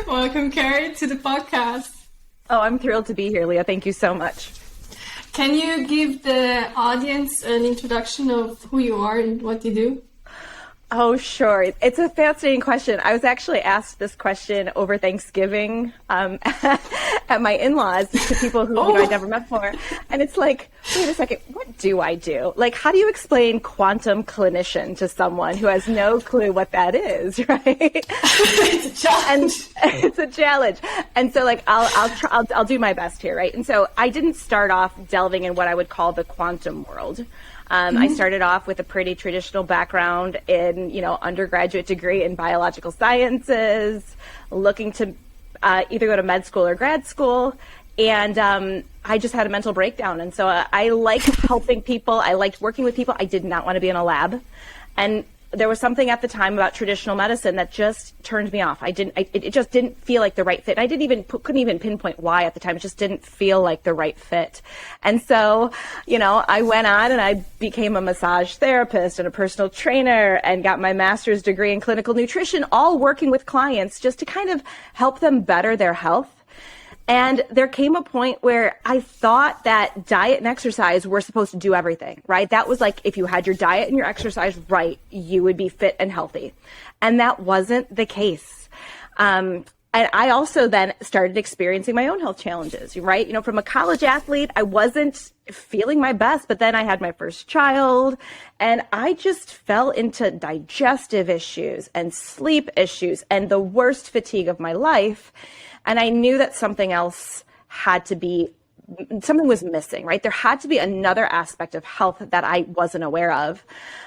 Welcome, Carrie, to the podcast. Oh, I'm thrilled to be here, Leah. Thank you so much. Can you give the audience an introduction of who you are and what you do? Oh, sure. It's a fascinating question. I was actually asked this question over Thanksgiving at my in-laws to people who I'd never met before. And it's like, wait a second, what do I do? Like, how do you explain quantum clinician to someone who has no clue what that is, right? It's a challenge. And it's a challenge. And so, like, I'll do my best here, right? And so I didn't start off delving in what I would call the quantum world. I started off with a pretty traditional background in, undergraduate degree in biological sciences, looking to either go to med school or grad school. And I just had a mental breakdown. And so I like helping people. I liked working with people. I did not want to be in a lab. And there was something at the time about traditional medicine that just turned me off. It just didn't feel like the right fit. I couldn't even pinpoint why at the time. It just didn't feel like the right fit. And so, I went on and I became a massage therapist and a personal trainer and got my master's degree in clinical nutrition, all working with clients just to kind of help them better their health. And there came a point where I thought that diet and exercise were supposed to do everything, right? That was like, if you had your diet and your exercise right, you would be fit and healthy. And that wasn't the case. And I also then started experiencing my own health challenges, right? From a college athlete, I wasn't feeling my best, but then I had my first child and I just fell into digestive issues and sleep issues and the worst fatigue of my life. And I knew that something was missing, right? There had to be another aspect of health that I wasn't aware of.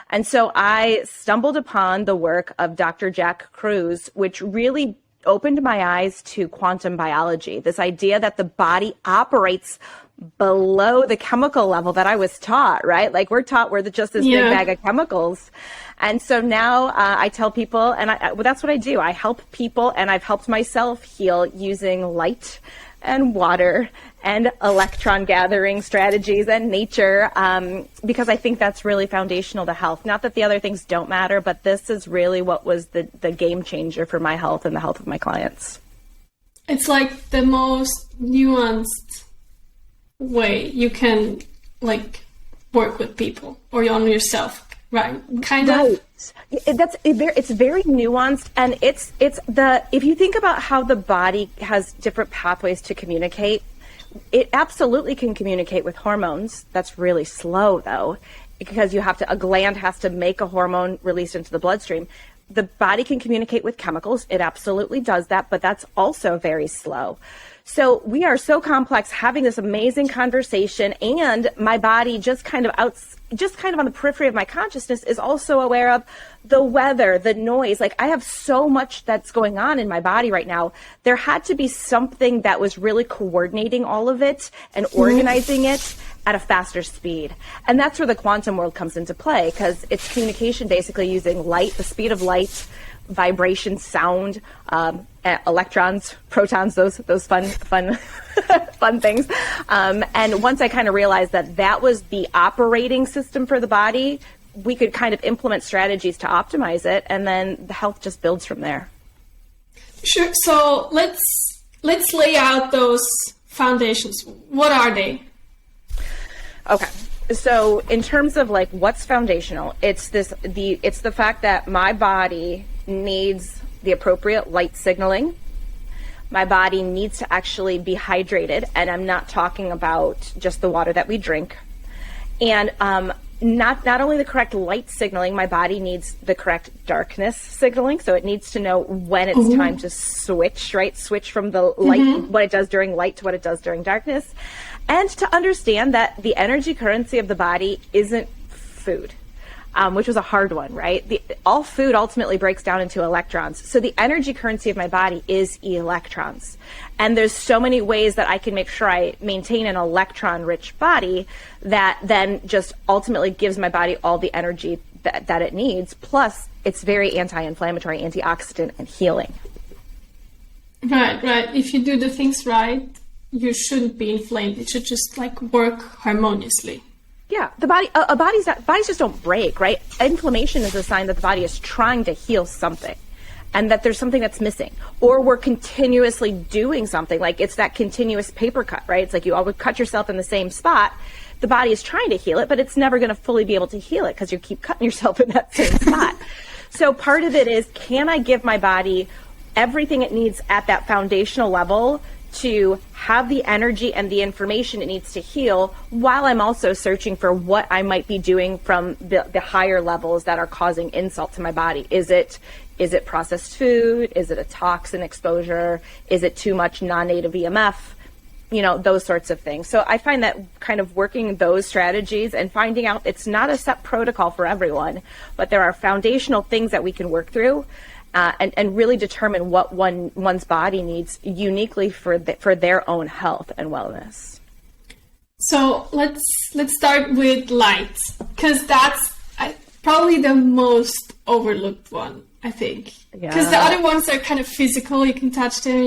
And so I stumbled upon the work of Dr. Jack Kruse, which really opened my eyes to quantum biology, this idea that the body operates below the chemical level that I was taught, right? Like we're taught we're just this big bag of chemicals. And so now I tell people, and that's what I do. I help people, and I've helped myself heal using light and water and electron gathering strategies and nature, because I think that's really foundational to health. Not that the other things don't matter, but this is really what was the game changer for my health and the health of my clients. It's like the most nuanced way you can work with people or on yourself. Right, kind of. It's very nuanced, and if you think about how the body has different pathways to communicate, it absolutely can communicate with hormones. That's really slow though, because a gland has to make a hormone released into the bloodstream. The body can communicate with chemicals. It absolutely does that, but that's also very slow. So we are so complex, having this amazing conversation, and my body just kind of on the periphery of my consciousness is also aware of the weather, the noise. Like I have so much that's going on in my body right now. There had to be something that was really coordinating all of it and organizing it at a faster speed. And that's where the quantum world comes into play, because it's communication basically using light, the speed of light, vibration, sound, electrons, protons, those fun fun things. And once I kind of realized that was the operating system for the body, we could kind of implement strategies to optimize it, and then the health just builds from there. Sure. So let's lay out those foundations. What are they? Okay. So in terms of what's foundational, it's the fact that my body needs the appropriate light signaling. My body needs to actually be hydrated, and I'm not talking about just the water that we drink. And not only the correct light signaling, my body needs the correct darkness signaling. So it needs to know when it's time to switch, right? Switch from the light, what it does during light, to what it does during darkness. And to understand that the energy currency of the body isn't food, which was a hard one, right? All food ultimately breaks down into electrons. So the energy currency of my body is electrons. And there's so many ways that I can make sure I maintain an electron-rich body that then just ultimately gives my body all the energy that it needs. Plus, it's very anti-inflammatory, antioxidant, and healing. Right. If you do the things right, you shouldn't be inflamed. It should just work harmoniously. Yeah, the body, bodies just don't break, right? Inflammation is a sign that the body is trying to heal something. and that there's something that's missing, or we're continuously doing something. Like it's that continuous paper cut, right? It's like you always cut yourself in the same spot. The body is trying to heal it, but it's never going to fully be able to heal it because you keep cutting yourself in that same spot. So part of it is, can I give my body everything it needs at that foundational level to have the energy and the information it needs to heal, while I'm also searching for what I might be doing from the higher levels that are causing insult to my body? Is it processed food? Is it a toxin exposure? Is it too much non-native EMF? You know, those sorts of things. So I find that kind of working those strategies and finding out it's not a set protocol for everyone, but there are foundational things that we can work through and really determine what one's body needs uniquely for their own health and wellness. So let's start with light, because that's probably the most overlooked one, I think. Because the other ones are kind of physical. You can touch them.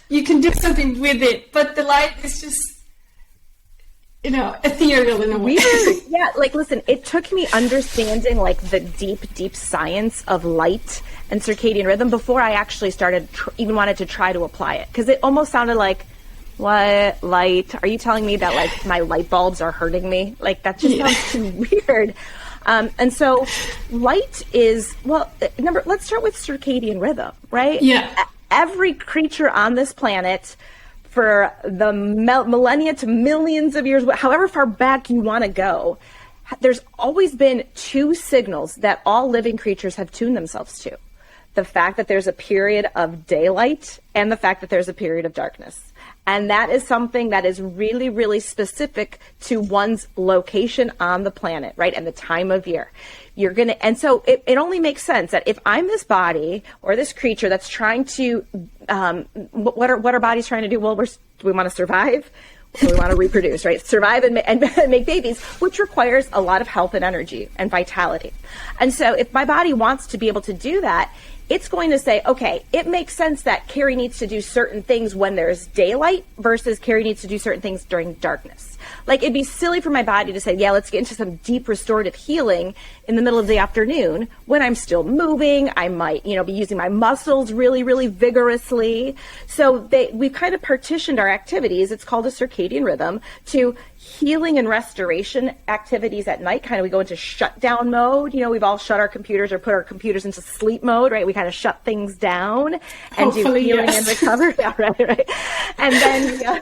You can do something with it. But the light is just, ethereal in a way. Yeah, listen, it took me understanding the deep science of light and circadian rhythm before I actually started even wanted to try to apply it. Because it almost sounded like, what, light? Are you telling me that my light bulbs are hurting me? That just sounds too weird. And so light is, let's start with circadian rhythm, right? Yeah. Every creature on this planet, for the millennia to millions of years, however far back you want to go, there's always been two signals that all living creatures have tuned themselves to. The fact that there's a period of daylight and the fact that there's a period of darkness. And that is something that is really, really specific to one's location on the planet, right? And the time of year. And so it only makes sense that if I'm this body or this creature that's trying to, what are bodies trying to do? Well, we want to survive. We want to reproduce, right? Survive and make babies, which requires a lot of health and energy and vitality. And so if my body wants to be able to do that, it's going to say, okay, it makes sense that Carrie needs to do certain things when there's daylight versus Carrie needs to do certain things during darkness. It'd be silly for my body to say, yeah, let's get into some deep restorative healing in the middle of the afternoon when I'm still moving. I might, be using my muscles really, really vigorously. So we've kind of partitioned our activities. It's called a circadian rhythm to healing and restoration activities at night. Kind of we go into shutdown mode. We've all shut our computers or put our computers into sleep mode, right? We kind of shut things down and Hopefully, do healing and recovery. Yeah, right. And then,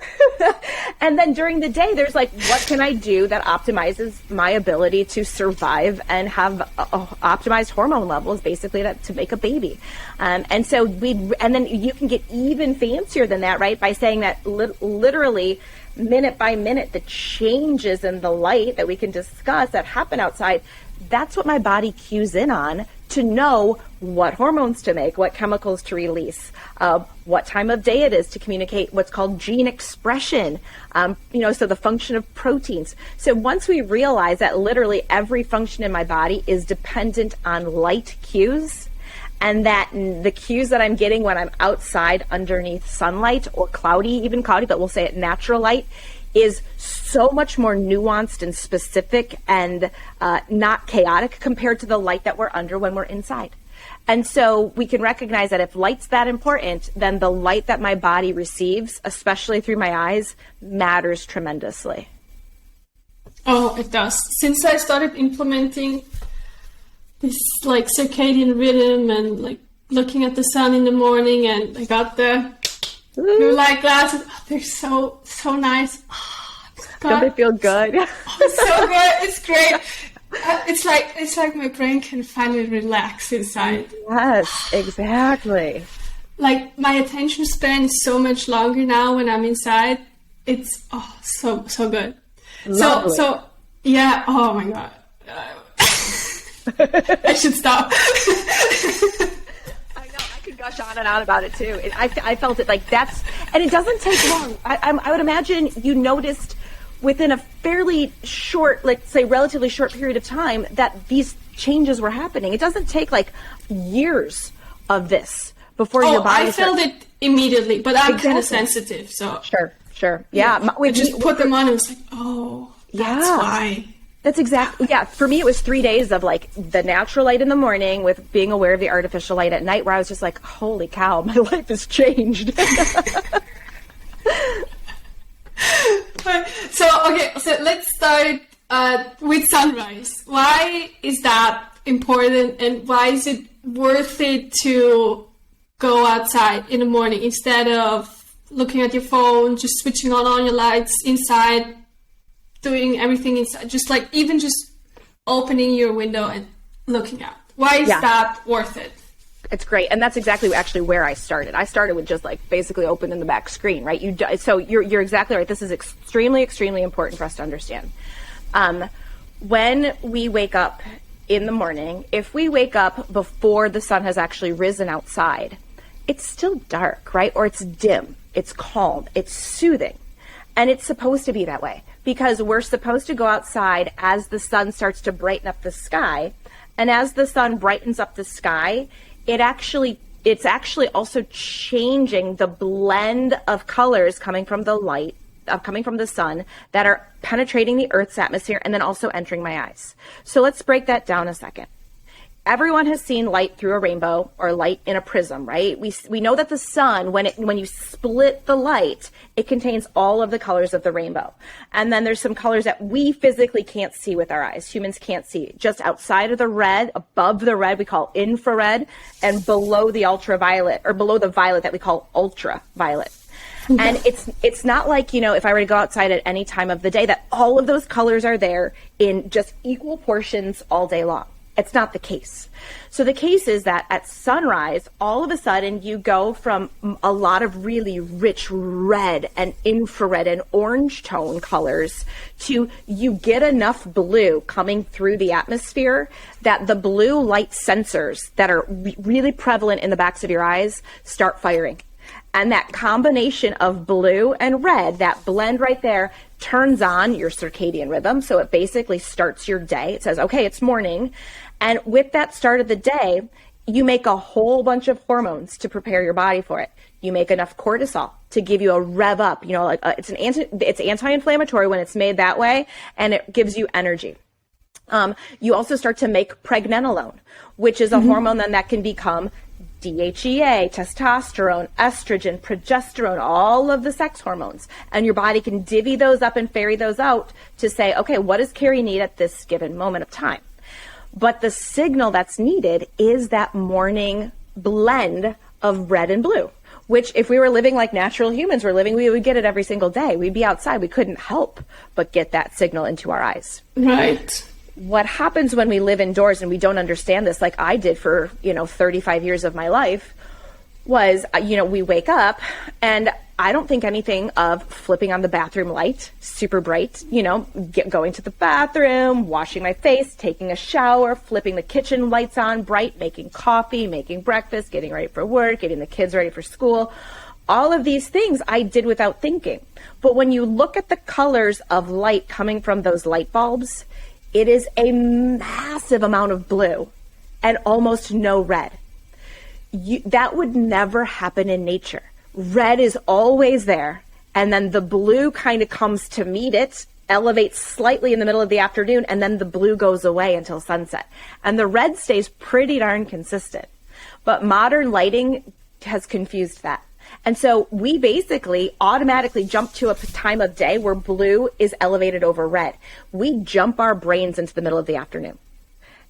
and then during the day, there's what can I do that optimizes my ability to survive and have optimized hormone levels, basically to make a baby. And then you can get even fancier than that, right? By saying that literally minute by minute, the changes in the light that we can discuss that happen outside, that's what my body cues in on to know what hormones to make, what chemicals to release, what time of day it is to communicate what's called gene expression, so the function of proteins. So once we realize that literally every function in my body is dependent on light cues, and that the cues that I'm getting when I'm outside underneath sunlight or even cloudy, but we'll say it natural light, is so much more nuanced and specific and not chaotic compared to the light that we're under when we're inside. And so we can recognize that if light's that important, then the light that my body receives, especially through my eyes, matters tremendously. Oh, it does. Since I started implementing this circadian rhythm and looking at the sun in the morning, and I got the blue light glasses. Oh, they're so nice. Oh, don't they feel good? Oh, it's so good. It's great. It's like my brain can finally relax inside. Yes, exactly. My attention span is so much longer now when I'm inside. It's so good. Lovely. So yeah. Oh my god. I should stop. I know, I could gush on and on about it too. I felt it that's, and it doesn't take long. I would imagine you noticed within a fairly short, let's say relatively short period of time, that these changes were happening. It doesn't take years of this before your body. I felt it immediately, but I'm kind of sensitive, so sure. Yeah. I just put them on and was like, oh, that's why. That's exactly, yeah. For me, it was 3 days of like the natural light in the morning with being aware of the artificial light at night, where I was just like, holy cow, my life has changed. So let's start with sunrise. Why is that important, and why is it worth it to go outside in the morning instead of looking at your phone, just switching on your lights inside, doing everything inside, just like even just opening your window and looking out? Why is that worth it? It's great. And that's exactly actually where I started. I started with just like basically opening the back screen, right? So you're exactly right. This is extremely, extremely important for us to understand. When we wake up in the morning, if we wake up before the sun has actually risen outside, it's still dark, right? Or it's dim, it's calm, it's soothing. And it's supposed to be that way because we're supposed to go outside as the sun starts to brighten up the sky. And as the sun brightens up the sky, it's actually also changing the blend of colors coming from the light, coming from the sun, that are penetrating the Earth's atmosphere and then also entering my eyes. So let's break that down a second. Everyone has seen light through a rainbow or light in a prism, right? We know that the sun, when you split the light, it contains all of the colors of the rainbow. And then there's some colors that we physically can't see with our eyes. Humans can't see. Just outside of the red, above the red, we call infrared, and below the ultraviolet, or below the violet, that we call ultraviolet. And it's not like, if I were to go outside at any time of the day, that all of those colors are there in just equal portions all day long. It's not the case. So the case is that at sunrise, all of a sudden you go from a lot of really rich red and infrared and orange tone colors to you get enough blue coming through the atmosphere that the blue light sensors that are really prevalent in the backs of your eyes start firing. And that combination of blue and red, that blend right there, turns on your circadian rhythm. So it basically starts your day. It says, okay, it's morning. And with that start of the day, you make a whole bunch of hormones to prepare your body for it. You make enough cortisol to give you a rev up. It's anti-inflammatory when it's made that way, and it gives you energy. You also start to make pregnenolone, which is a hormone then that can become DHEA, testosterone, estrogen, progesterone, all of the sex hormones. And your body can divvy those up and ferry those out to say, okay, what does Carrie need at this given moment of time? But the signal that's needed is that morning blend of red and blue, which if we were living like natural humans were living, we would get it every single day. We'd be outside. We couldn't help but get that signal into our eyes. Right. What happens when we live indoors and we don't understand this, like I did for, 35 years of my life, was, we wake up and I don't think anything of flipping on the bathroom light, super bright, going to the bathroom, washing my face, taking a shower, flipping the kitchen lights on bright, making coffee, making breakfast, getting ready for work, getting the kids ready for school. All of these things I did without thinking. But when you look at the colors of light coming from those light bulbs, it is a massive amount of blue and almost no red. That would never happen in nature. Red is always there, and then the blue kind of comes to meet it, elevates slightly in the middle of the afternoon, and then the blue goes away until sunset. And the red stays pretty darn consistent. But modern lighting has confused that. And so we basically automatically jump to a time of day where blue is elevated over red. We jump our brains into the middle of the afternoon.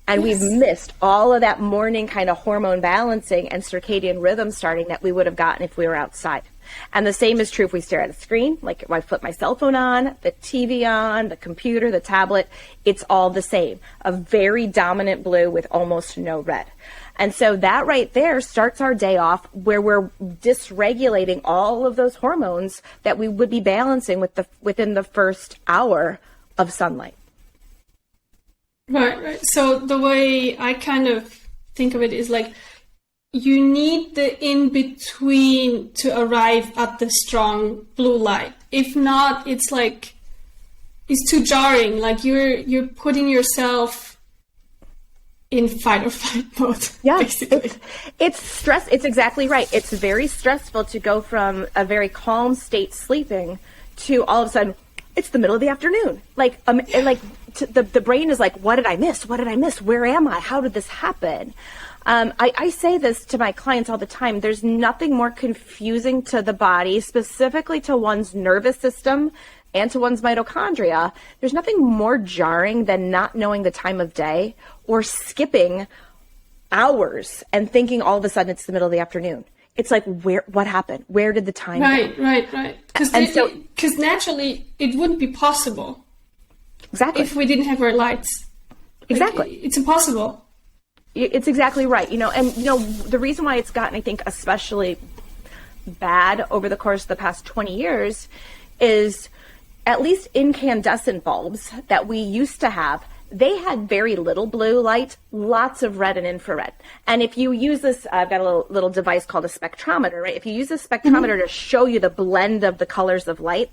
And we've missed all of that morning kind of hormone balancing and circadian rhythm starting that we would have gotten if we were outside. And the same is true if we stare at a screen, like if I flip my cell phone on, the TV on, the computer, the tablet, it's all the same. A very dominant blue with almost no red. And so that right there starts our day off where we're dysregulating all of those hormones that we would be balancing within the first hour of sunlight. Right. So the way I kind of think of it is like you need the in-between to arrive at the strong blue light. If not, it's like, it's too jarring. Like you're putting yourself in fight or flight mode. Yeah, basically. It's stress. It's exactly right. It's very stressful to go from a very calm state sleeping to all of a sudden, it's the middle of the afternoon. the brain is like, what did I miss? What did I miss? Where am I? How did this happen? I say this to my clients all the time. There's nothing more confusing to the body, specifically to one's nervous system and to one's mitochondria. There's nothing more jarring than not knowing the time of day or skipping hours and thinking all of a sudden it's the middle of the afternoon. It's like, what happened? Where did the time go? Right. Because naturally it wouldn't be possible. Exactly. If we didn't have our lights. Exactly. It's impossible. It's exactly right. And the reason why it's gotten, I think, especially bad over the course of the past 20 years is, at least incandescent bulbs that we used to have, they had very little blue light, lots of red and infrared. And if you use this, I've got a little device called a spectrometer, right? If you use a spectrometer to show you the blend of the colors of light,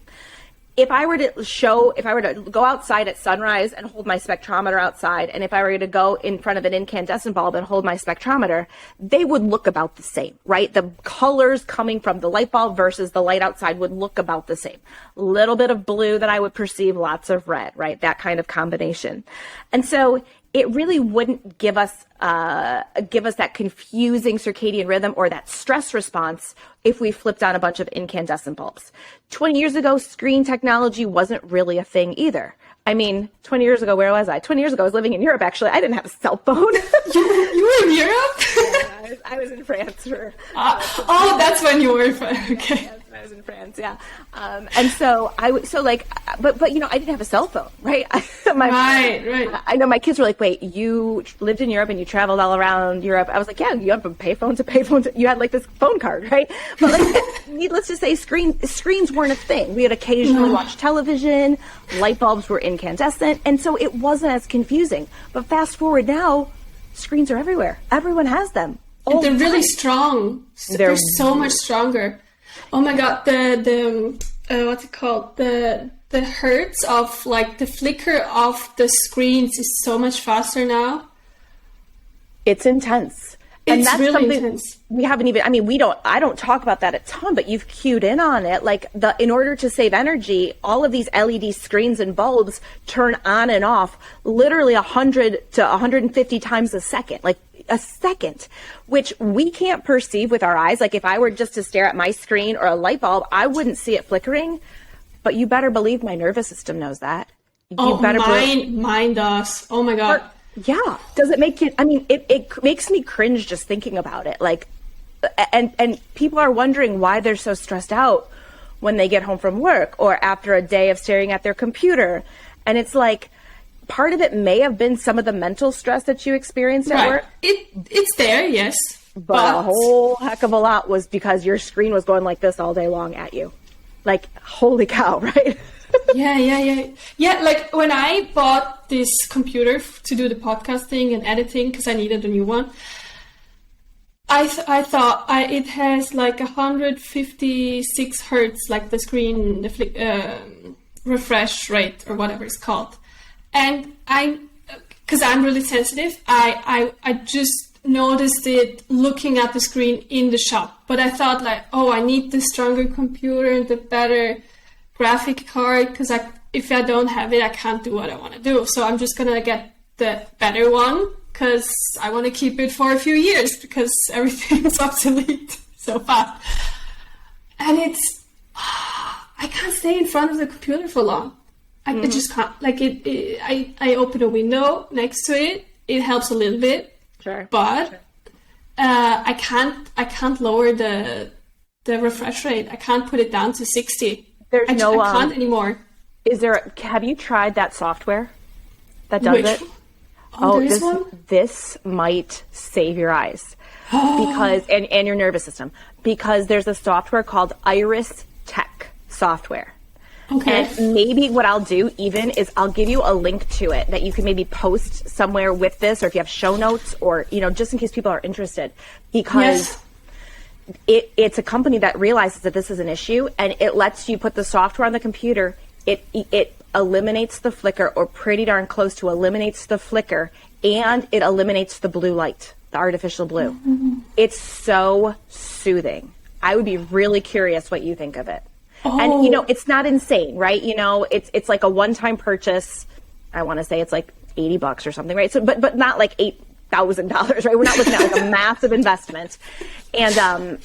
if I were to go outside at sunrise and hold my spectrometer outside, and if I were to go in front of an incandescent bulb and hold my spectrometer, they would look about the same, right? The colors coming from the light bulb versus the light outside would look about the same. A little bit of blue that I would perceive, lots of red, right? That kind of combination. And so it really wouldn't give us that confusing circadian rhythm or that stress response if we flipped on a bunch of incandescent bulbs. 20 years ago, screen technology wasn't really a thing either. I mean, 20 years ago, where was I? 20 years ago, I was living in Europe, actually. I didn't have a cell phone. You were in Europe? Yeah, I was in France for... that's when you were in France. Okay. Yes, I was in France, yeah. And so I didn't have a cell phone, right? Right. I know my kids were like, wait, you lived in Europe and you traveled all around Europe. I was like, yeah, you went from payphone to payphone. You had like this phone card, right? But like, needless to say, screens weren't a thing. We had occasionally watched television. Light bulbs were incandescent. And so it wasn't as confusing. But fast forward now, screens are everywhere. Everyone has them. And they're really strong. They're so much stronger. Oh my God, the what's it called? The hertz of like the flicker of the screens is so much faster now. It's intense. It's really intense. We haven't even, I don't talk about that a ton, but you've cued in on it. Like in order to save energy, all of these LED screens and bulbs turn on and off literally 100 to 150 times a second, like a second, which we can't perceive with our eyes. Like if I were just to stare at my screen or a light bulb, I wouldn't see it flickering, but you better believe my nervous system knows that. Mine does. Oh my God. Yeah. Does it make you, it makes me cringe just thinking about it. Like, and people are wondering why they're so stressed out when they get home from work or after a day of staring at their computer. And it's like, part of it may have been some of the mental stress that you experienced at work. It's there, yes. But a whole heck of a lot was because your screen was going like this all day long at you. Like, holy cow, right? Yeah, like when I bought this computer to do the podcasting and editing, because I needed a new one, I thought it has like 156 hertz, like the screen, the refresh rate or whatever it's called. And because I'm really sensitive, I just noticed it looking at the screen in the shop. But I thought like, I need the stronger computer, the better graphic card, because if I don't have it, I can't do what I want to do. So I'm just gonna get the better one because I want to keep it for a few years because everything is obsolete so fast. And I can't stay in front of the computer for long. I just can't. Like I open a window next to it. It helps a little bit, sure, but I can't lower the refresh rate. I can't put it down to 60. I can't anymore. Have you tried that software that does it? This might save your eyes because and your nervous system, because there's a software called Iris Tech software. Okay. And maybe what I'll do even is I'll give you a link to it that you can maybe post somewhere with this, or if you have show notes, or just in case people are interested, because it's a company that realizes that this is an issue, and it lets you put the software on the computer. It eliminates the flicker, or pretty darn close to eliminates the flicker, and it eliminates the blue light, the artificial blue. Mm-hmm. It's so soothing. I would be really curious what you think of it. And it's not insane, right? It's like a one-time purchase. I want to say it's like $80 or something, right? So, but not like $8,000, right? We're not looking at like a massive investment. And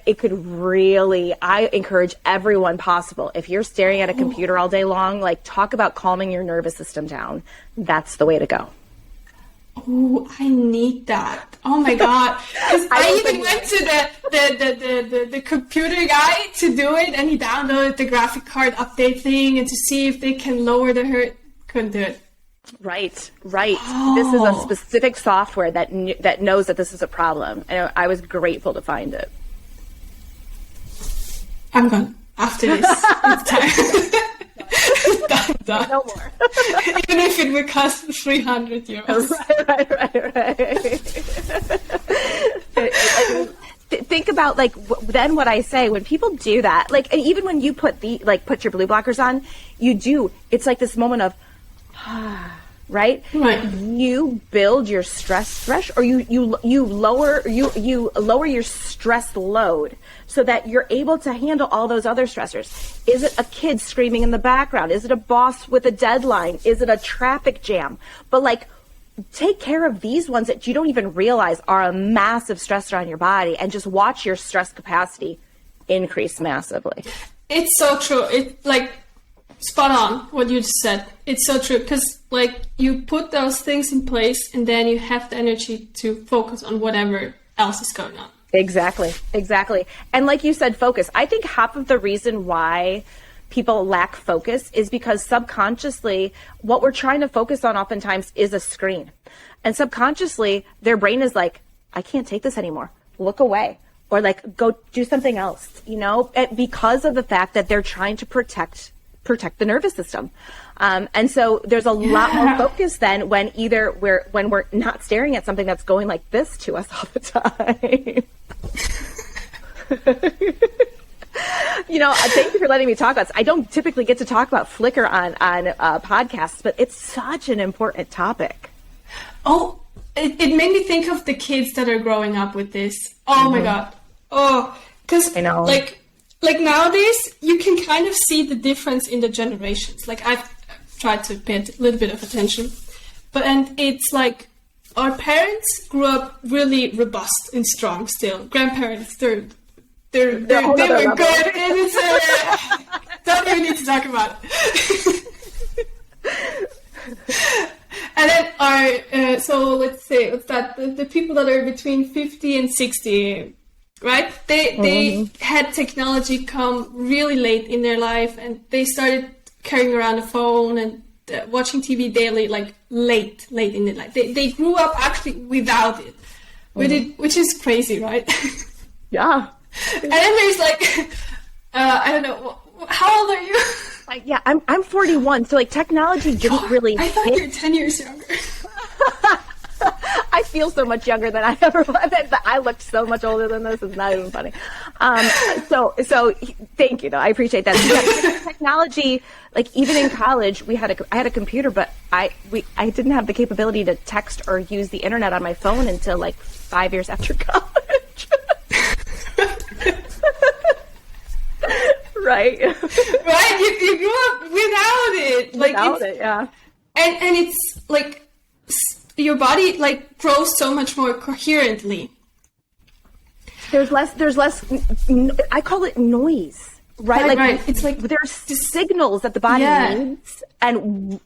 it could really, I encourage everyone possible, if you're staring at a computer all day long, like talk about calming your nervous system down. That's the way to go. Oh, I need that. Oh my God. 'Cause I even went to the computer guy to do it, and he downloaded the graphic card update thing and to see if they can lower the hurt. Couldn't do it. Right. This is a specific software that knows that this is a problem. And I was grateful to find it. I'm gone. After this, it's time. Done. No more. Even if it would cost €300. Right. Think about like then what I say when people do that, like, and even when you put your blue blockers on, it's like this moment of right? You build your stress threshold, or you lower your stress load so that you're able to handle all those other stressors. Is it a kid screaming in the background? Is it a boss with a deadline? Is it a traffic jam? But like, take care of these ones that you don't even realize are a massive stressor on your body, and just watch your stress capacity increase massively. It's so true. It like spot on what you just said. It's so true, because like you put those things in place and then you have the energy to focus on whatever else is going on. Exactly. And like you said, focus. I think half of the reason why people lack focus is because subconsciously what we're trying to focus on oftentimes is a screen. And subconsciously their brain is like, I can't take this anymore. Look away. Or like, go do something else, because of the fact that they're trying to protect the nervous system. And so there's a lot more focus then when we're not staring at something that's going like this to us all the time. Thank you for letting me talk about this. I don't typically get to talk about Flickr on podcasts, but it's such an important topic. Oh, it made me think of the kids that are growing up with this. Oh my God. Oh, because I know. Like nowadays, you can kind of see the difference in the generations. Like I've tried to pay a little bit of attention, and it's like our parents grew up really robust and strong. Still, grandparents, they were good, and it's don't even need to talk about it. And then our so let's say the people that are between 50 and 60. Right? They had technology come really late in their life, and they started carrying around a phone and watching TV daily, like late in their life. They grew up actually without it, which is crazy, right? Yeah. And then there's like, I don't know, how old are you? I'm 41, so like technology didn't really I thought you were 10 years younger. I feel so much younger than I ever was. I looked so much older than this. It's not even funny. So thank you, though. I appreciate that. Yeah, technology, like even in college, I had a computer, but I didn't have the capability to text or use the internet on my phone until like 5 years after college. Right. Right. You grew up without it. Without it, yeah. And it's like your body like grows so much more coherently. There's less I call it noise, right? Right. It's like there's signals that the body needs, and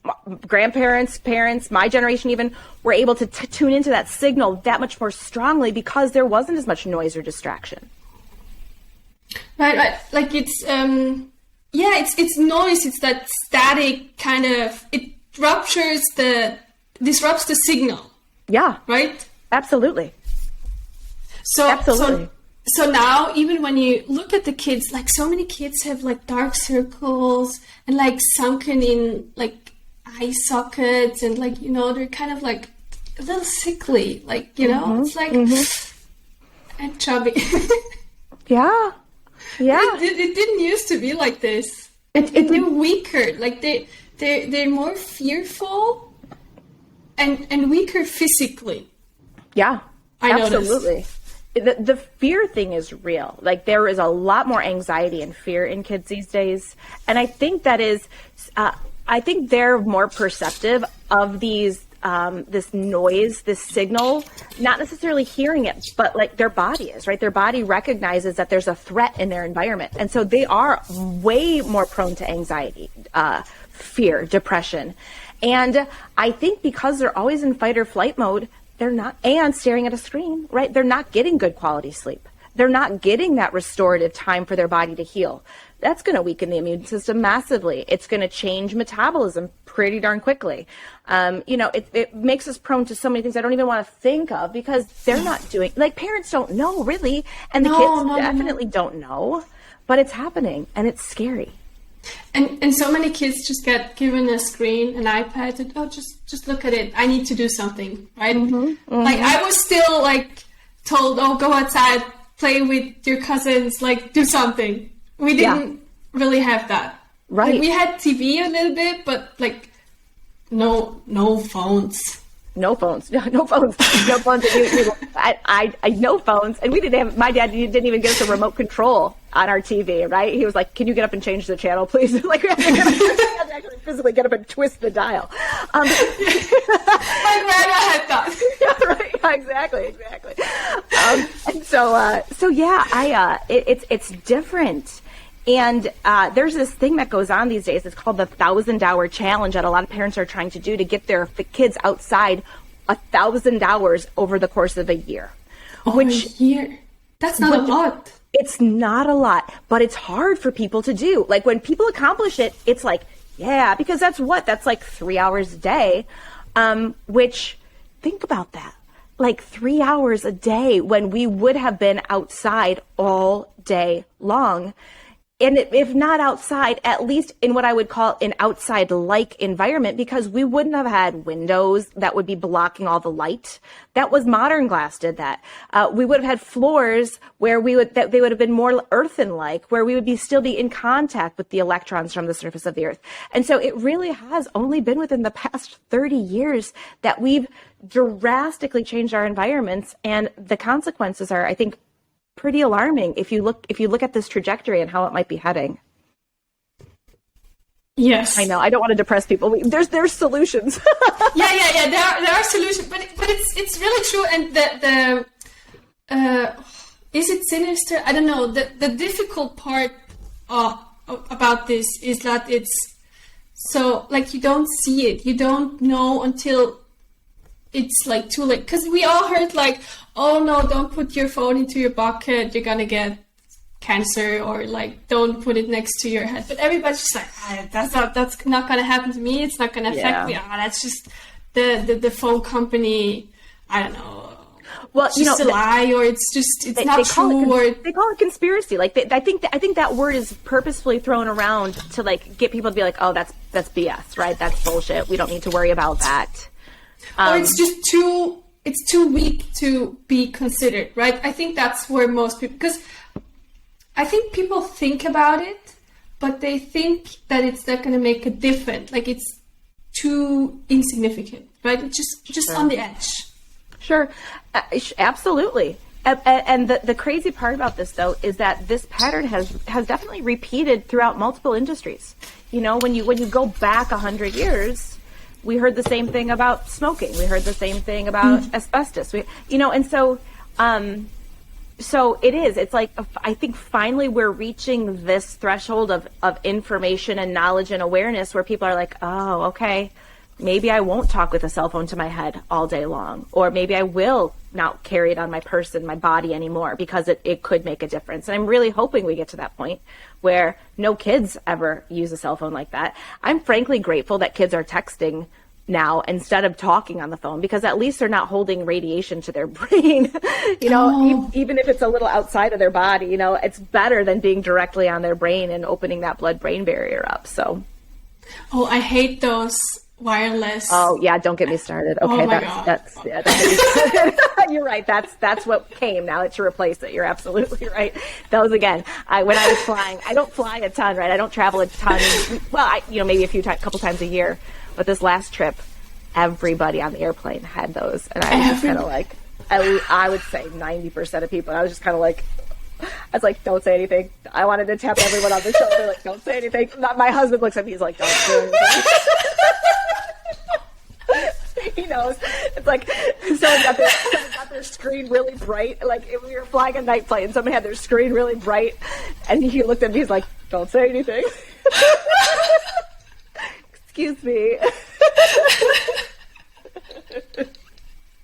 grandparents, parents, my generation even were able to tune into that signal that much more strongly because there wasn't as much noise or distraction. Right. Like it's it's noise. It's that static kind of, it disrupts the signal. Yeah. Right? Absolutely. So now, even when you look at the kids, like so many kids have like dark circles and like sunken in like eye sockets, and like, they're kind of like a little sickly, like, it's like, and chubby. Yeah. It didn't used to be like this. They're weaker. Like they're more fearful and weaker physically. Yeah, absolutely. The fear thing is real. Like there is a lot more anxiety and fear in kids these days. And I think that is I think they're more perceptive of these, this noise, this signal, not necessarily hearing it, but like their body is, right? Their body recognizes that there's a threat in their environment. And so they are way more prone to anxiety, fear, depression. And I think because they're always in fight or flight mode, they're not, and staring at a screen, right? They're not getting good quality sleep. They're not getting that restorative time for their body to heal. That's going to weaken the immune system massively. It's going to change metabolism pretty darn quickly. It makes us prone to so many things I don't even want to think of because they're not doing, like parents don't know really. And the kids definitely don't know, but it's happening and it's scary. And so many kids just get given a screen, an iPad, and just look at it. I need to do something, right? Like I was still like told, go outside, play with your cousins, like do something. We didn't really have that. Right. Like, we had TV a little bit, but like no phones. No phones. No phones. No phones. No phones. And we didn't have, my dad didn't even give us a remote control on our TV, right? He was like, can you get up and change the channel, please? Like, we had to actually physically get up and twist the dial. My grandma had that. Yeah, right. Yeah, exactly. And so yeah, it's different. And there's this thing that goes on these days. It's called the 1,000-hour challenge that a lot of parents are trying to do to get their kids outside 1,000 hours over the course of a year. A year? That's not a lot. It's not a lot, but it's hard for people to do. Like when people accomplish it, it's like, yeah, because that's like 3 hours a day, which think about that. Like 3 hours a day when we would have been outside all day long. And if not outside, at least in what I would call an outside-like environment, because we wouldn't have had windows that would be blocking all the light. That was modern glass did that. We would have had floors where they would have been more earthen-like, where we would still be in contact with the electrons from the surface of the earth. And so it really has only been within the past 30 years that we've drastically changed our environments, and the consequences are, I think, pretty alarming if you look at this trajectory and how it might be heading. Yes, I know. I don't want to depress people. There's solutions. yeah. There are solutions, but it's really true. And the is it sinister? I don't know. The difficult part about this is that it's so like you don't see it. You don't know until it's like too late, because we all heard like, oh no, don't put your phone into your bucket, you're gonna get cancer, or like don't put it next to your head. But everybody's just like, that's not gonna happen to me, it's not gonna affect me. That's just the phone company, I don't know. Well, it's just a lie, or it's not true, they call it conspiracy. Like I think that word is purposefully thrown around to like get people to be like, oh, that's BS, right? That's bullshit. We don't need to worry about that. Or it's just too weak to be considered, right? I think that's where most people, because I think people think about it, but they think that it's not going to make a difference. Like it's too insignificant, right? It's just on the edge. Sure, absolutely. And the crazy part about this, though, is that this pattern has definitely repeated throughout multiple industries. You know, when you go back 100 years. We heard the same thing about smoking. We heard the same thing about asbestos. And so it is. It's like, I think finally we're reaching this threshold of information and knowledge and awareness where people are like, oh, okay, maybe I won't talk with a cell phone to my head all day long, or maybe I will not carry it on my person, my body anymore, because it could make a difference. And I'm really hoping we get to that point where no kids ever use a cell phone like that. I'm frankly grateful that kids are texting now instead of talking on the phone, because at least they're not holding radiation to their brain, even if it's a little outside of their body, it's better than being directly on their brain and opening that blood-brain barrier up. So. Oh, I hate those wireless. Oh yeah, don't get me started. Okay, that's you're right. That's what came now to replace it. You're absolutely right. Those again. When I was flying, I don't fly a ton, right? I don't travel a ton. Well, maybe a couple times a year. But this last trip, everybody on the airplane had those, and I was just kind of like, I would say 90% of people. I was just kind of like, I was like, don't say anything. I wanted to tap everyone on the shoulder, like, don't say anything. My husband looks at me, he's like, don't say anything. He knows. It's like someone got their screen really bright. Like if we were flying a night flight and somebody had their screen really bright, and he looked at me, he's like, don't say anything. Excuse me.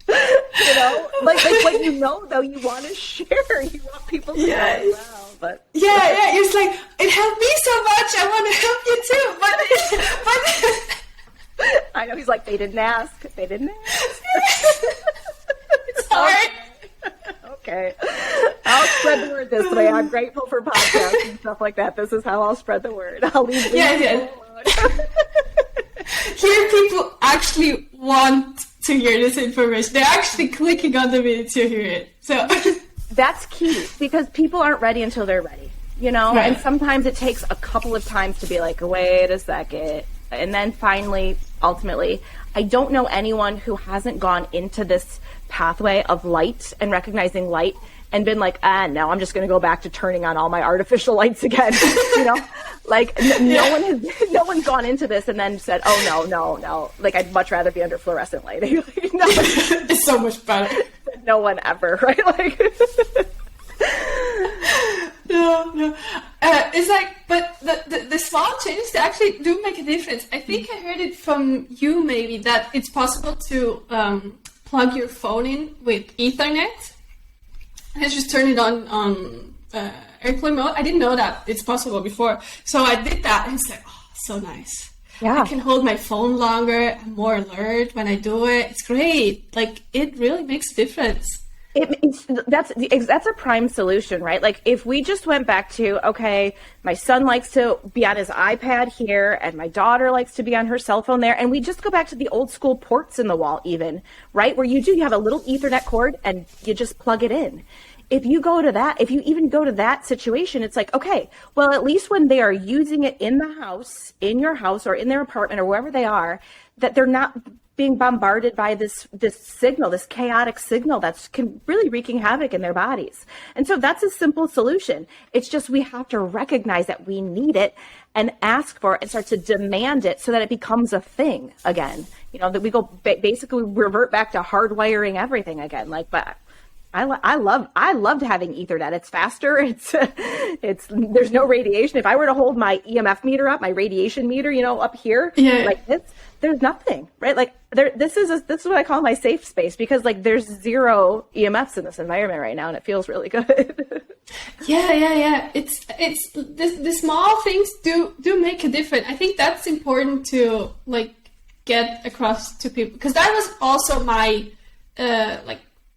You know, like what you know, though, you want to share. You want people to know as well. But yeah, it's like, it helped me so much. I want to help you too. But I know, he's like, they didn't ask. It's hard. Okay. I'll spread the word this way. I'm grateful for podcasts and stuff like that. This is how I'll spread the word. I'll leave people alone. Here, people actually want to hear this information. They're actually clicking on the video to hear it. So that's key, because people aren't ready until they're ready, you know? Right. And sometimes it takes a couple of times to be like, wait a second. And then finally, ultimately, I don't know anyone who hasn't gone into this pathway of light and recognizing light and been like, no, I'm just going to go back to turning on all my artificial lights again. You know, like no one's gone into this and then said, oh no. Like, I'd much rather be under fluorescent lighting. Like, no. It's so much better. No one ever, right? Like, no. It's like, but the small changes, they actually do make a difference. I think I heard it from you maybe that it's possible to plug your phone in with Ethernet. I just turn it on airplane mode. I didn't know that it's possible before. So I did that and it's like, oh, so nice. Yeah. I can hold my phone longer. I'm more alert when I do it. It's great. Like, it really makes a difference. That's a prime solution, right? Like, if we just went back to, okay, my son likes to be on his iPad here and my daughter likes to be on her cell phone there, and we just go back to the old school ports in the wall even, right? Where you have a little Ethernet cord and you just plug it in. If you even go to that situation, it's like, okay, well, at least when they are using it in the house, in your house or in their apartment or wherever they are, that they're not being bombarded by this signal, this chaotic signal that's really wreaking havoc in their bodies. And so that's a simple solution. It's just we have to recognize that we need it and ask for it and start to demand it so that it becomes a thing again. You know, that we go basically revert back to hardwiring everything again. Like, but I loved having Ethernet. It's faster. It's there's no radiation. If I were to hold my EMF meter up, my radiation meter, up here, like this, there's nothing, right? Like this is what I call my safe space, because like there's zero EMFs in this environment right now, and it feels really good. Yeah. It's the small things do make a difference. I think that's important to like get across to people, because that was also my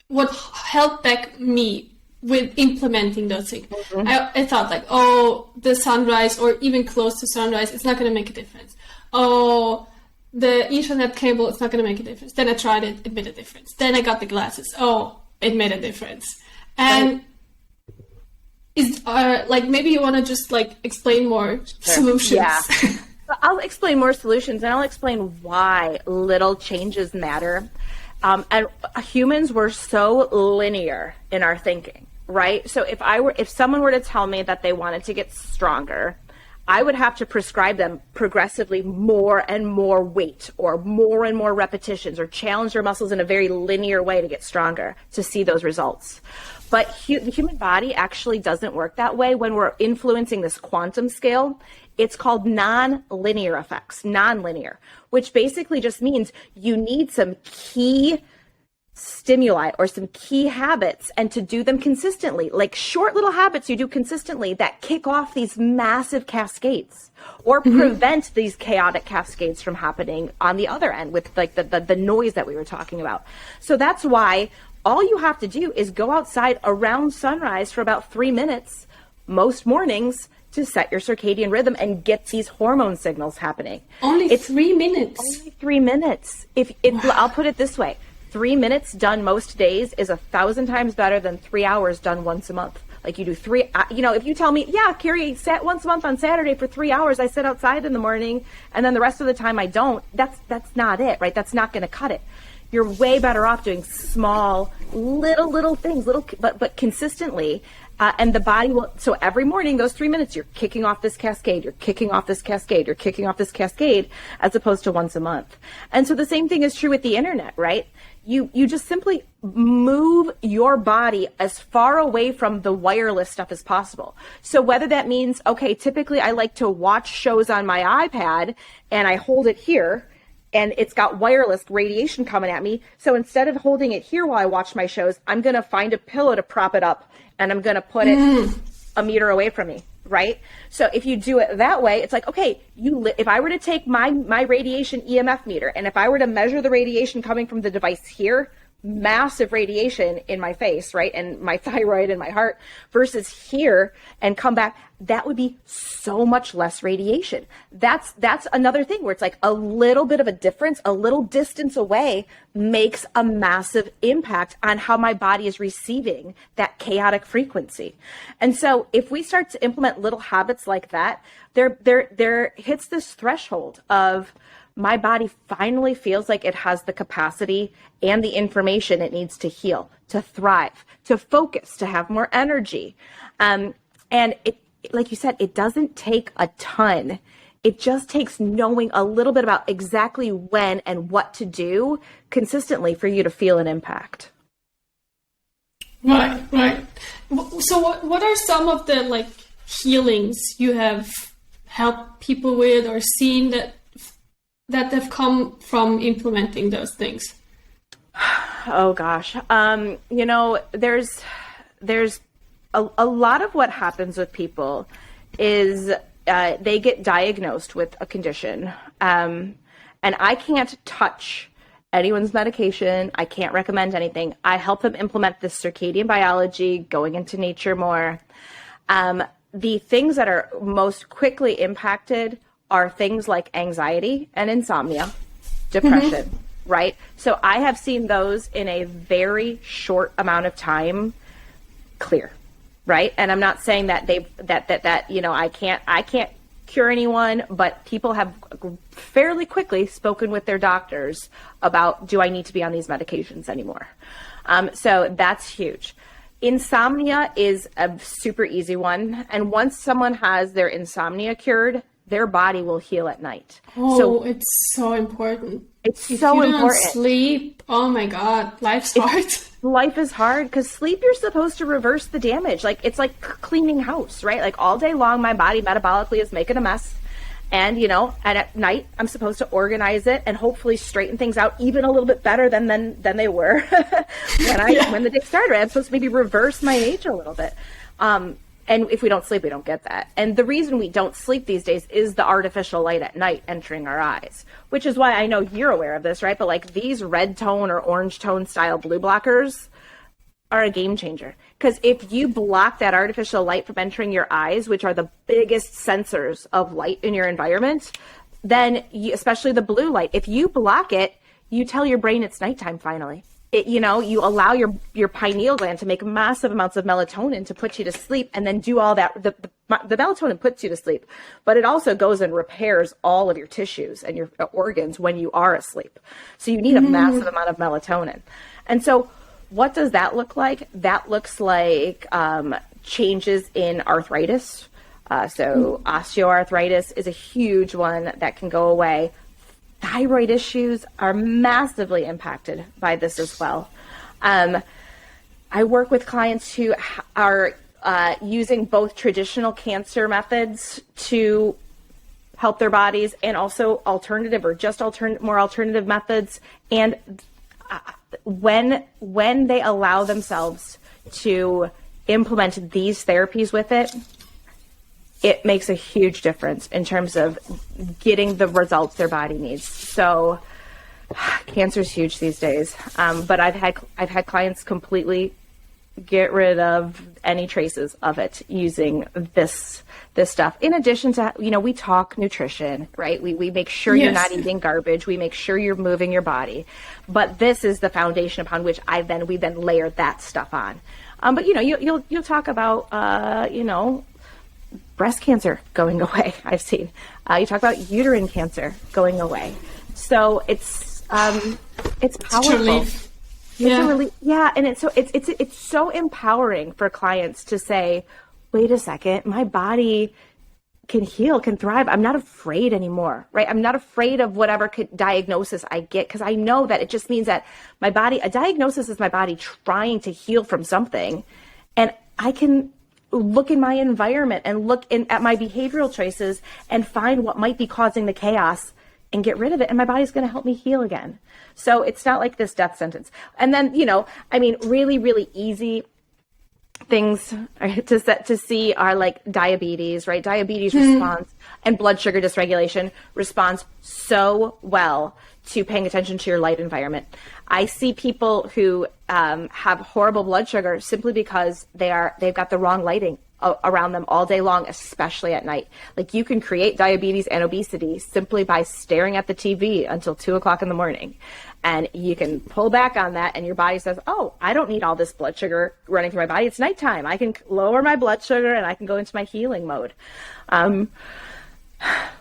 what held back me with implementing those things. Mm-hmm. I thought like, oh, the sunrise or even close to sunrise, it's not going to make a difference. Oh, the Ethernet cable, it's not going to make a difference. Then I tried it, it made a difference. Then I got the glasses. Oh, it made a difference. And maybe you want to just like explain more solutions. Yeah. I'll explain more solutions, and I'll explain why little changes matter. And humans were so linear in our thinking, right? So if someone were to tell me that they wanted to get stronger, I would have to prescribe them progressively more and more weight or more repetitions, or challenge their muscles in a very linear way to get stronger to see those results. But the human body actually doesn't work that way. When we're influencing this quantum scale, it's called non-linear effects, non-linear, which basically just means you need some key stimuli or some key habits, and to do them consistently, like short little habits you do consistently that kick off these massive cascades or prevent these chaotic cascades from happening on the other end with like the noise that we were talking about. So that's why all you have to do is go outside around sunrise for about 3 minutes most mornings to set your circadian rhythm and get these hormone signals happening. It's 3 minutes. Only 3 minutes. If I'll put it this way, 3 minutes done most days is 1,000 times better than 3 hours done once a month. Like you do if you tell me, yeah, Carrie, sat once a month on Saturday for 3 hours, I sit outside in the morning, and then the rest of the time I don't, that's not it, right? That's not going to cut it. You're way better off doing small, little things, but consistently. And the body will, so every morning, those 3 minutes, you're kicking off this cascade, you're kicking off this cascade, you're kicking off this cascade, as opposed to once a month. And so the same thing is true with the internet, right? You just simply move your body as far away from the wireless stuff as possible. So whether that means, okay, typically I like to watch shows on my iPad and I hold it here and it's got wireless radiation coming at me. So instead of holding it here while I watch my shows, I'm going to find a pillow to prop it up and I'm going to put it a meter away from me, right? So if you do it that way, it's like, okay, if I were to take my radiation EMF meter and if I were to measure the radiation coming from the device here, massive radiation in my face, right? And my thyroid and my heart versus here and come back, that would be so much less radiation. That's another thing where it's like a little bit of a difference, a little distance away makes a massive impact on how my body is receiving that chaotic frequency. And so if we start to implement little habits like that, there hits this threshold of my body finally feels like it has the capacity and the information it needs to heal, to thrive, to focus, to have more energy. And it, like you said, it doesn't take a ton. It just takes knowing a little bit about exactly when and what to do consistently for you to feel an impact. Right. So what are some of the healings you have helped people with or seen that have come from implementing those things? Oh gosh. There's a lot of what happens with people is they get diagnosed with a condition. And I can't touch anyone's medication. I can't recommend anything. I help them implement this circadian biology, going into nature more. The things that are most quickly impacted are things like anxiety and insomnia, depression, right? So I have seen those in a very short amount of time clear, right? And I'm not saying that I can't cure anyone, but people have fairly quickly spoken with their doctors about, do I need to be on these medications anymore? So that's huge. Insomnia is a super easy one. And once someone has their insomnia cured, their body will heal at night. Oh, so it's so important. It's if so you important. Don't sleep. Oh my God, life's hard. Life is hard because sleep, you're supposed to reverse the damage. It's like cleaning house, right? Like all day long, my body metabolically is making a mess. And, and at night, I'm supposed to organize it and hopefully straighten things out even a little bit better than they were when the day started. Right? I'm supposed to maybe reverse my age a little bit. And if we don't sleep, we don't get that. And the reason we don't sleep these days is the artificial light at night entering our eyes, which is why I know you're aware of this, right? But these red tone or orange tone style blue blockers are a game changer. Because if you block that artificial light from entering your eyes, which are the biggest sensors of light in your environment, then especially the blue light, if you block it, you tell your brain it's nighttime finally. You allow your pineal gland to make massive amounts of melatonin to put you to sleep and then do all that. The melatonin puts you to sleep, but it also goes and repairs all of your tissues and your organs when you are asleep. So you need a massive amount of melatonin. And so what does that look like? That looks like changes in arthritis. So osteoarthritis is a huge one that can go away. Thyroid issues are massively impacted by this as well. I work with clients who are using both traditional cancer methods to help their bodies and also alternative or just more alternative methods. And when they allow themselves to implement these therapies with it, it makes a huge difference in terms of getting the results their body needs. So cancer is huge these days. But I've had clients completely get rid of any traces of it using this stuff. In addition to, we talk nutrition, right? We make sure you're not eating garbage. We make sure you're moving your body. But this is the foundation upon which we then layer that stuff on. But you'll talk about breast cancer going away. I've seen. You talk about uterine cancer going away. So it's powerful. And it's so empowering for clients to say, wait a second, my body can heal, can thrive. I'm not afraid anymore, right? I'm not afraid of whatever diagnosis I get, because I know that it just means that my body, a diagnosis is my body trying to heal from something. And I can look in my environment and look at my behavioral choices and find what might be causing the chaos and get rid of it. And my body's going to help me heal again. So it's not like this death sentence. And then, really, really easy things to see are like diabetes, right? Diabetes responds and blood sugar dysregulation responds so well to paying attention to your light environment. I see people who have horrible blood sugar simply because they've got the wrong lighting around them all day long, especially at night. Like, you can create diabetes and obesity simply by staring at the TV until 2:00 in the morning. And you can pull back on that, and your body says, oh, I don't need all this blood sugar running through my body. It's nighttime. I can lower my blood sugar and I can go into my healing mode.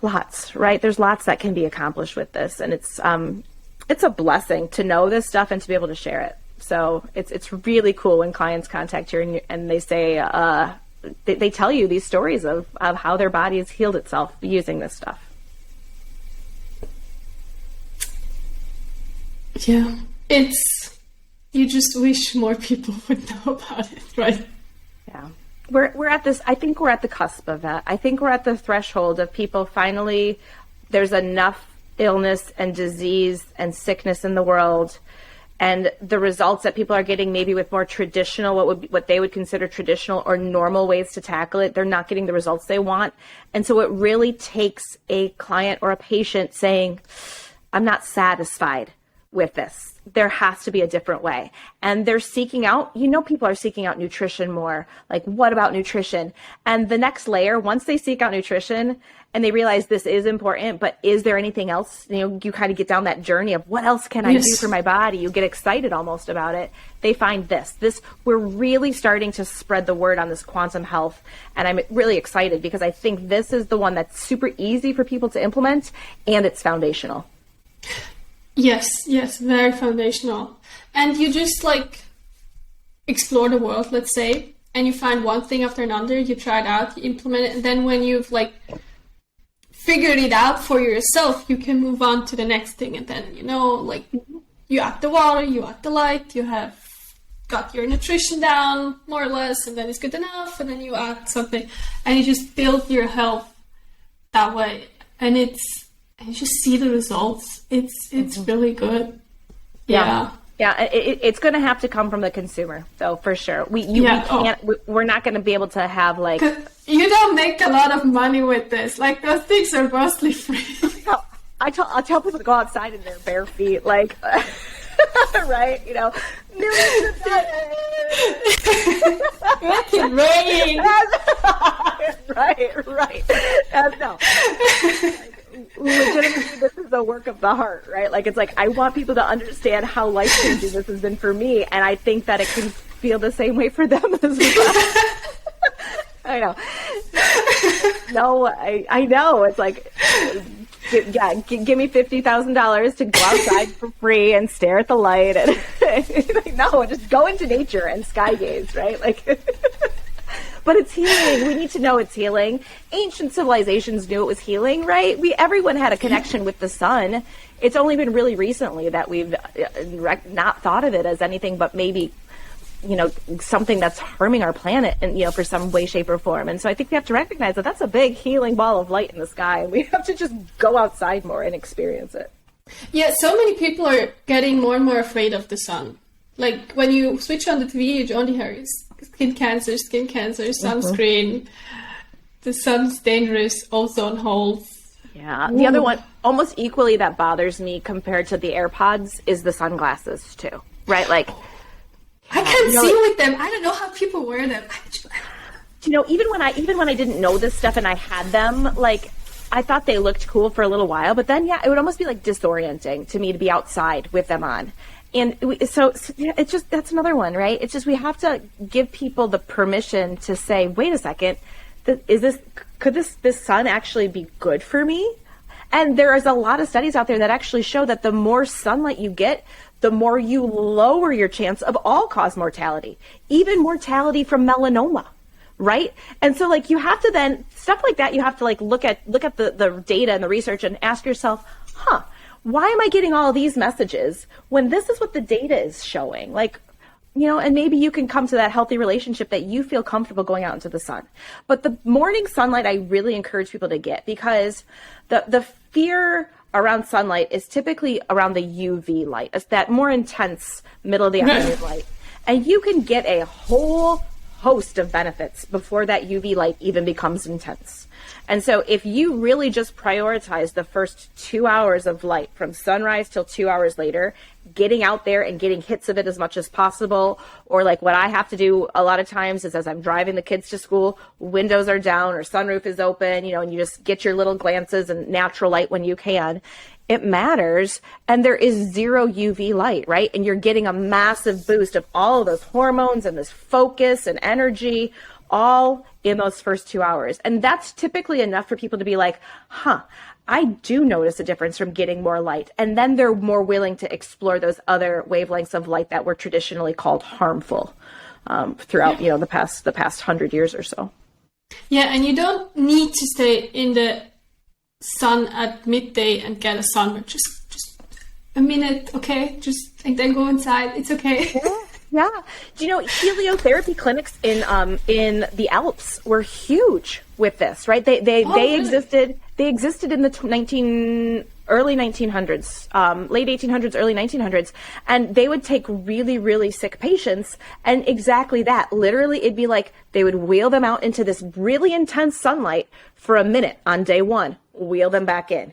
Lots, right? There's lots that can be accomplished with this. And it's a blessing to know this stuff and to be able to share it. So it's really cool when clients contact you and they say, they tell you these stories of how their body has healed itself using this stuff. Yeah, you just wish more people would know about it, right? Yeah. We're at this, I think we're at the cusp of that. I think we're at the threshold of people finally, there's enough illness and disease and sickness in the world, and the results that people are getting maybe with more traditional, what they would consider traditional or normal ways to tackle it, they're not getting the results they want. And so it really takes a client or a patient saying, I'm not satisfied with this. There has to be a different way. And they're seeking out, people are seeking out nutrition more. Like, what about nutrition? And the next layer, once they seek out nutrition and they realize this is important, but is there anything else? You kind of get down that journey of what else can I do for my body? You get excited almost about it. They find this, we're really starting to spread the word on this quantum health. And I'm really excited because I think this is the one that's super easy for people to implement, and it's foundational. Yes, very foundational. And you just explore the world, let's say, and you find one thing after another, you try it out, you implement it, and then when you've figured it out for yourself, you can move on to the next thing. And then, you add the water, you add the light, you have got your nutrition down, more or less, and then it's good enough, and then you add something, and you just build your health that way. And you just see the results. It's really good. Yeah. It's going to have to come from the consumer, though, for sure. We're not going to be able to have you don't make a lot of money with this. Those things are mostly free. I'll tell people to go outside in their bare feet, right? Millions of dollars. Make it rain. Right. No. Legitimately, this is a work of the heart, right? I want people to understand how life-changing this has been for me, and I think that it can feel the same way for them as well. I know. No, I know. It's give me $50,000 to go outside for free and stare at the light, and no, just go into nature and sky gaze, right? But it's healing. We need to know it's healing. Ancient civilizations knew it was healing, right? Everyone had a connection with the sun. It's only been really recently that we've not thought of it as anything but maybe, something that's harming our planet and, for some way, shape, or form. And so I think we have to recognize that that's a big healing ball of light in the sky. And we have to just go outside more and experience it. Yeah, so many people are getting more and more afraid of the sun. When you switch on the TV, you only hear skin cancer, sunscreen, the sun's dangerous, ozone holes. Yeah. The other one, almost equally that bothers me compared to the AirPods, is the sunglasses too, right? I can't see with them. I don't know how people wear them. Even when I didn't know this stuff and I had them, I thought they looked cool for a little while, but then, it would almost be disorienting to me to be outside with them on. And so it's just, that's another one, right? It's just, we have to give people the permission to say, wait a second, could this sun actually be good for me? And there is a lot of studies out there that actually show that the more sunlight you get, the more you lower your chance of all-cause mortality, even mortality from melanoma, right? And so like you have to then, stuff like that, you have to like look at the data and the research and ask yourself, why am I getting all these messages when this is what the data is showing? Like, you know, and maybe you can come to that healthy relationship that you feel comfortable going out into the sun. But the morning sunlight, I really encourage people to get, because the fear around sunlight is typically around the UV light. It's that more intense middle of the afternoon light. And you can get a whole host of benefits before that UV light even becomes intense. And so if you really just prioritize the first 2 hours of light from sunrise till 2 hours later, getting out there and getting hits of it as much as possible, or like what I have to do a lot of times is as I'm driving the kids to school, windows are down or sunroof is open, you know, and you just get your little glances and natural light when you can. It matters. And there is zero UV light, right? And you're getting a massive boost of all of those hormones and this focus and energy all in those first 2 hours. And that's typically enough for people to be like, I do notice a difference from getting more light. And then they're more willing to explore those other wavelengths of light that were traditionally called harmful throughout, you know, the past 100 years or so. Yeah, and you don't need to stay in the sun at midday and get a sunburn. Just a minute, okay? And then go inside. It's okay. Yeah. Do you know heliotherapy clinics in the Alps were huge with this, right? They really? existed. They existed in the early 1900s, late 1800s, early 1900s, and they would take really, really sick patients, and exactly that. Literally, it'd be like they would wheel them out into this really intense sunlight for a minute on day one, wheel them back in.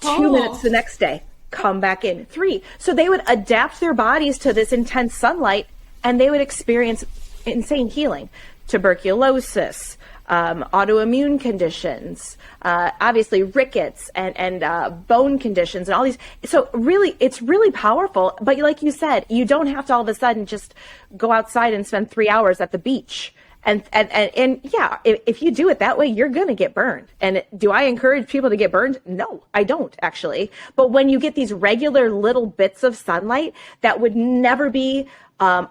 2 minutes the next day, come back in. 3. So they would adapt their bodies to this intense sunlight, and they would experience insane healing. Tuberculosis, autoimmune conditions, obviously rickets and bone conditions and all these. So really, it's really powerful. But like you said, you don't have to all of a sudden just go outside and spend 3 hours at the beach. And yeah, if you do it that way, you're going to get burned. And do I encourage people to get burned? No, I don't actually. But when you get these regular little bits of sunlight that would never be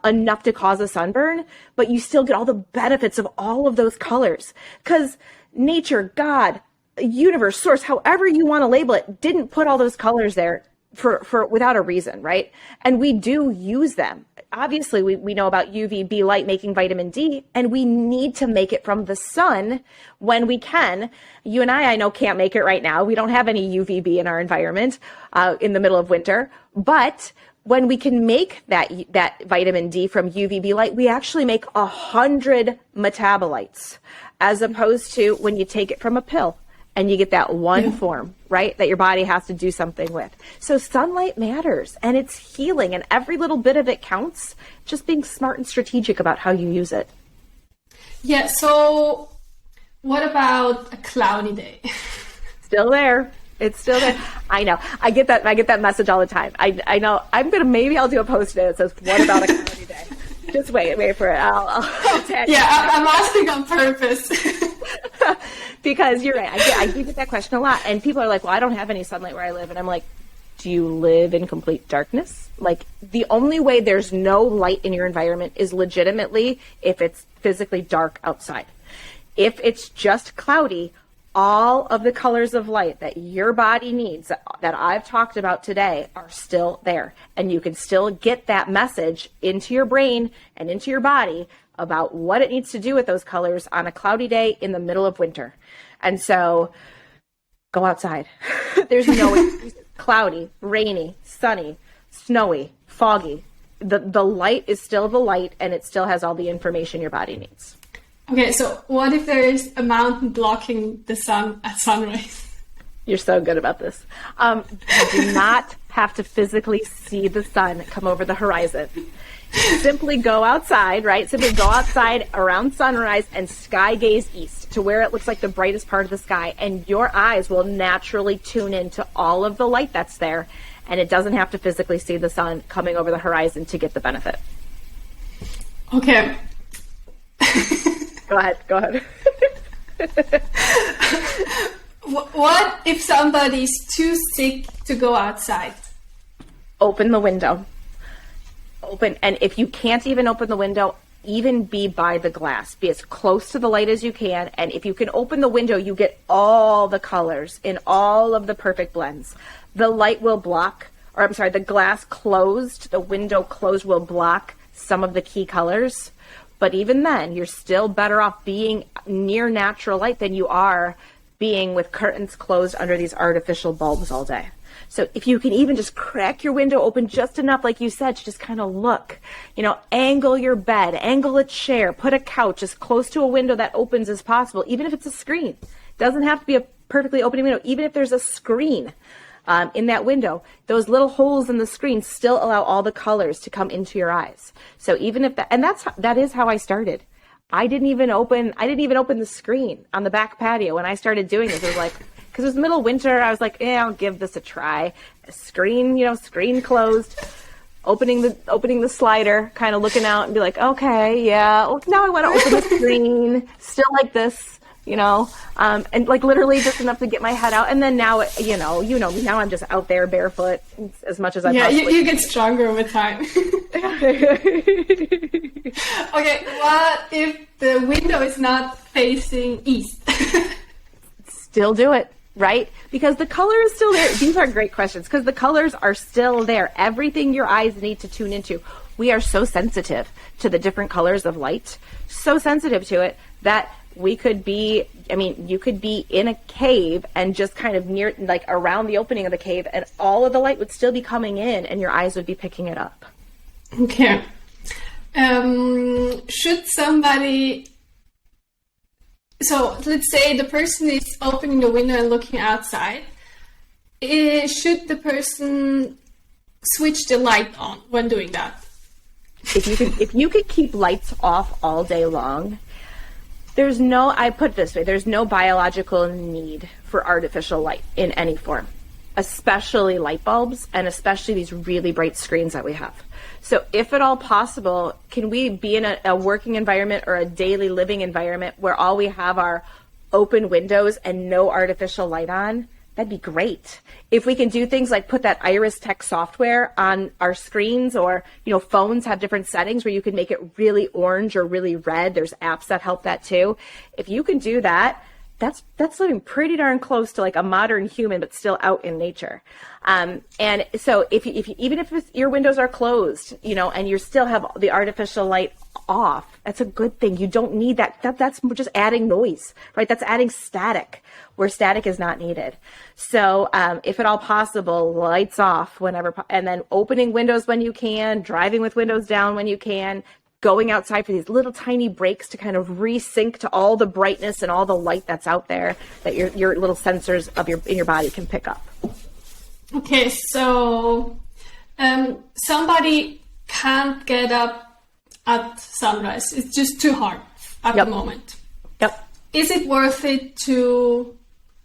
enough to cause a sunburn, but you still get all the benefits of all of those colors, because nature, God, universe, source, however you want to label it, didn't put all those colors there for without a reason, right? And we do use them. Obviously, we know about UVB light making vitamin D, and we need to make it from the sun when we can. You and I know, can't make it right now. We don't have any UVB in our environment in the middle of winter. But when we can make that vitamin D from UVB light, we actually make 100 metabolites, as opposed to when you take it from a pill and you get that one form, right, that your body has to do something with. So sunlight matters, and it's healing, and every little bit of it counts. Just being smart and strategic about how you use it. Yeah, so what about a cloudy day? Still there. It's still there. I know. I get that message all the time. I know. Maybe I'll do a post today that says, what about a cloudy day? Just wait for it. I'll tag you. I'm asking on purpose. Because you're right. I do get that question a lot. And people are like, well, I don't have any sunlight where I live. And I'm like, do you live in complete darkness? Like, the only way there's no light in your environment is legitimately if it's physically dark outside. If it's just cloudy, all of the colors of light that your body needs that I've talked about today are still there. And you can still get that message into your brain and into your body about what it needs to do with those colors on a cloudy day in the middle of winter. And so go outside. There's no excuse. Cloudy, rainy, sunny, snowy, foggy. The light is still the light, and it still has all the information your body needs. Okay, so what if there is a mountain blocking the sun at sunrise? You're so good about this. You do not have to physically see the sun come over the horizon. Simply go outside, right? Simply go outside around sunrise and sky gaze east to where it looks like the brightest part of the sky, and your eyes will naturally tune into all of the light that's there, and it doesn't have to physically see the sun coming over the horizon to get the benefit. Okay. Go ahead. What if somebody's too sick to go outside? Open the window. Open, and if you can't even open the window, even be by the glass. Be as close to the light as you can, and if you can open the window, you get all the colors in all of the perfect blends. The light will block, or I'm sorry, the glass closed, the window closed will block some of the key colors. But even then, you're still better off being near natural light than you are being with curtains closed under these artificial bulbs all day. So if you can even just crack your window open just enough, like you said, to just kind of look, angle your bed, angle a chair, put a couch as close to a window that opens as possible, even if it's a screen. It doesn't have to be a perfectly opening window. Even if there's a screen in that window, those little holes in the screen still allow all the colors to come into your eyes. So even if that is how I started. I didn't even open the screen on the back patio when I started doing this. It was like, because it was middle of winter, I was like, I'll give this a try. Screen closed, opening the slider, kind of looking out and be like, okay, yeah, well, now I want to open the screen, still like this, and like literally just enough to get my head out. And then now, you know me, now I'm just out there barefoot as much as I possibly can. You get stronger with time. Okay, what if the window is not facing east? Still do it, right? Because the color is still there. These are great questions because the colors are still there. Everything your eyes need to tune into. We are so sensitive to the different colors of light, so sensitive to it that you could be in a cave and just kind of near, like around the opening of the cave, and all of the light would still be coming in and your eyes would be picking it up. Okay. Should somebody, so let's say the person is opening the window and looking outside, should the person switch the light on when doing that? If you could keep lights off all day long, I put it this way, there's no biological need for artificial light in any form, especially light bulbs and especially these really bright screens that we have. So if at all possible, can we be in a working environment or a daily living environment where all we have are open windows and no artificial light on? That'd be great. If we can do things like put that Iris Tech software on our screens, or, phones have different settings where you can make it really orange or really red. There's apps that help that too. If you can do that, that's living pretty darn close to like a modern human, but still out in nature. And so if even if your windows are closed, and you still have the artificial light off, that's a good thing. You don't need that. That's just adding noise, right? That's adding static where static is not needed. So if at all possible, lights off whenever, and then opening windows when you can, driving with windows down when you can, going outside for these little tiny breaks to kind of resync to all the brightness and all the light that's out there that your little sensors in your body can pick up. Okay, so somebody can't get up at sunrise. It's just too hard at the moment. Yep. Is it worth it to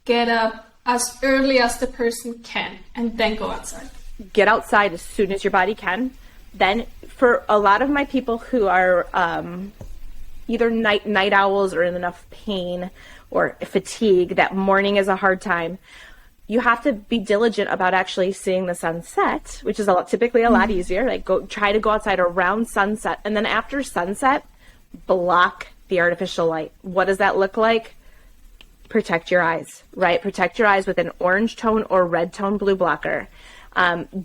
get up as early as the person can and then go outside? Get outside as soon as your body can. Then for a lot of my people who are either night owls or in enough pain or fatigue that morning is a hard time, you have to be diligent about actually seeing the sunset, which is typically a lot easier. Like try to go outside around sunset, and then after sunset, block the artificial light. What does that look like? Protect your eyes, right? Protect your eyes with an orange tone or red tone blue blocker.